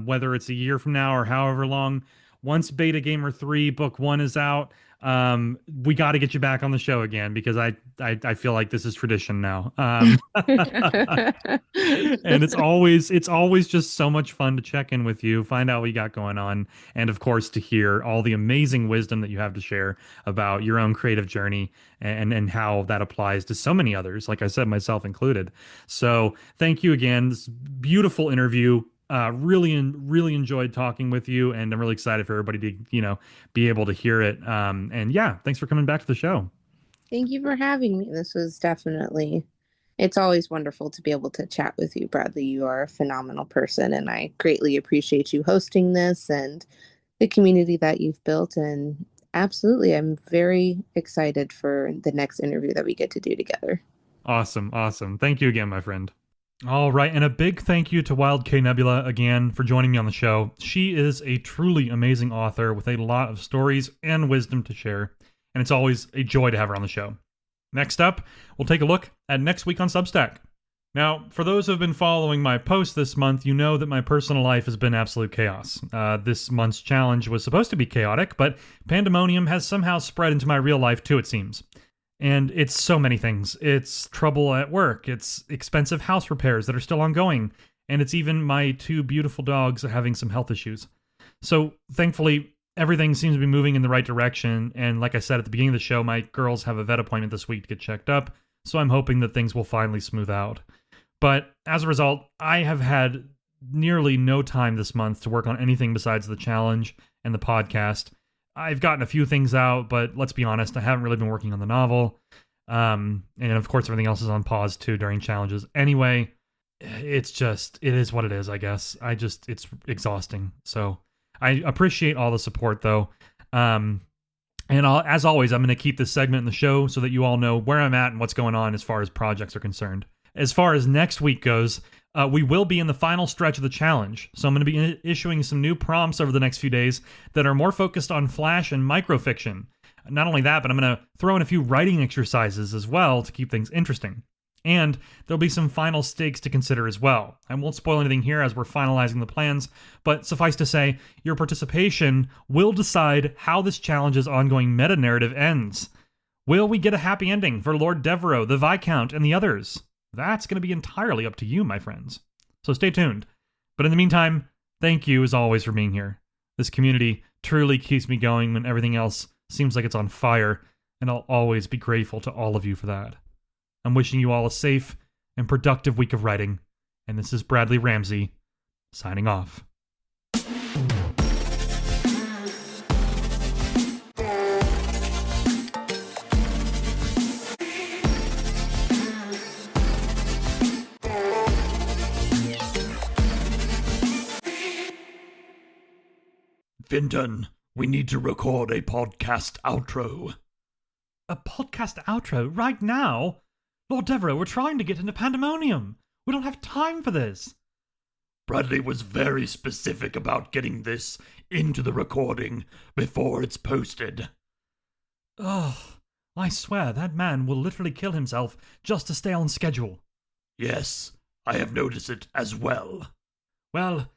whether it's a year from now or however long, once Beta Gamer 3 Book 1 is out, we got to get you back on the show again, because I feel like this is tradition now. And it's always just so much fun to check in with you, find out what you got going on, and of course to hear all the amazing wisdom that you have to share about your own creative journey, and how that applies to so many others, like I said, myself included. So thank you again. This beautiful interview. Really enjoyed talking with you, and I'm really excited for everybody to, be able to hear it. And yeah, thanks for coming back to the show. Thank you for having me. It's always wonderful to be able to chat with you, Bradley. You are a phenomenal person, and I greatly appreciate you hosting this and the community that you've built. And absolutely, I'm very excited for the next interview that we get to do together. Awesome. Awesome. Thank you again, my friend. All right, and a big thank you to Wild K Nebula again for joining me on the show. She is a truly amazing author with a lot of stories and wisdom to share, and it's always a joy to have her on the show. Next up, we'll take a look at next week on Substack. Now, for those who have been following my posts this month, you know that my personal life has been absolute chaos. This month's challenge was supposed to be chaotic, but Pandemonium has somehow spread into my real life too, it seems. And it's so many things. It's trouble at work, it's expensive house repairs that are still ongoing, and it's even my 2 beautiful dogs having some health issues. So, thankfully, everything seems to be moving in the right direction, and like I said at the beginning of the show, my girls have a vet appointment this week to get checked up, so I'm hoping that things will finally smooth out. But as a result, I have had nearly no time this month to work on anything besides the challenge and the podcast. I've gotten a few things out, but let's be honest, I haven't really been working on the novel. And of course, everything else is on pause too during challenges. Anyway, it is what it is, I guess. It's exhausting. So I appreciate all the support though. As always, I'm going to keep this segment in the show so that you all know where I'm at and what's going on as far as projects are concerned. As far as next week goes, we will be in the final stretch of the challenge, so I'm going to be issuing some new prompts over the next few days that are more focused on flash and microfiction. Not only that, but I'm going to throw in a few writing exercises as well to keep things interesting. And there'll be some final stakes to consider as well. I won't spoil anything here as we're finalizing the plans, but suffice to say, your participation will decide how this challenge's ongoing meta-narrative ends. Will we get a happy ending for Lord Devereaux, the Viscount, and the others? That's going to be entirely up to you, my friends. So stay tuned. But in the meantime, thank you as always for being here. This community truly keeps me going when everything else seems like it's on fire, and I'll always be grateful to all of you for that. I'm wishing you all a safe and productive week of writing, and this is Bradley Ramsey, signing off. Vinton, we need to record a podcast outro. A podcast outro right now? Lord Devereaux, we're trying to get into Pandemonium. We don't have time for this. Bradley was very specific about getting this into the recording before it's posted. Ugh, I swear that man will literally kill himself just to stay on schedule. Yes, I have noticed it as well. Well,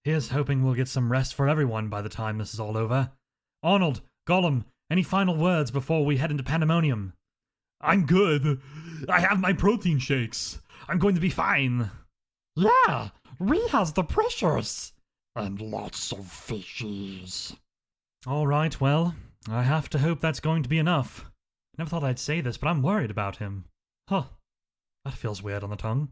here's hoping we'll get some rest for everyone by the time this is all over. Arnold, Gollum, any final words before we head into Pandemonium? I'm good. I have my protein shakes. I'm going to be fine. Yeah, we has the precious. And lots of fishies. All right, well, I have to hope that's going to be enough. Never thought I'd say this, but I'm worried about him. Huh. That feels weird on the tongue.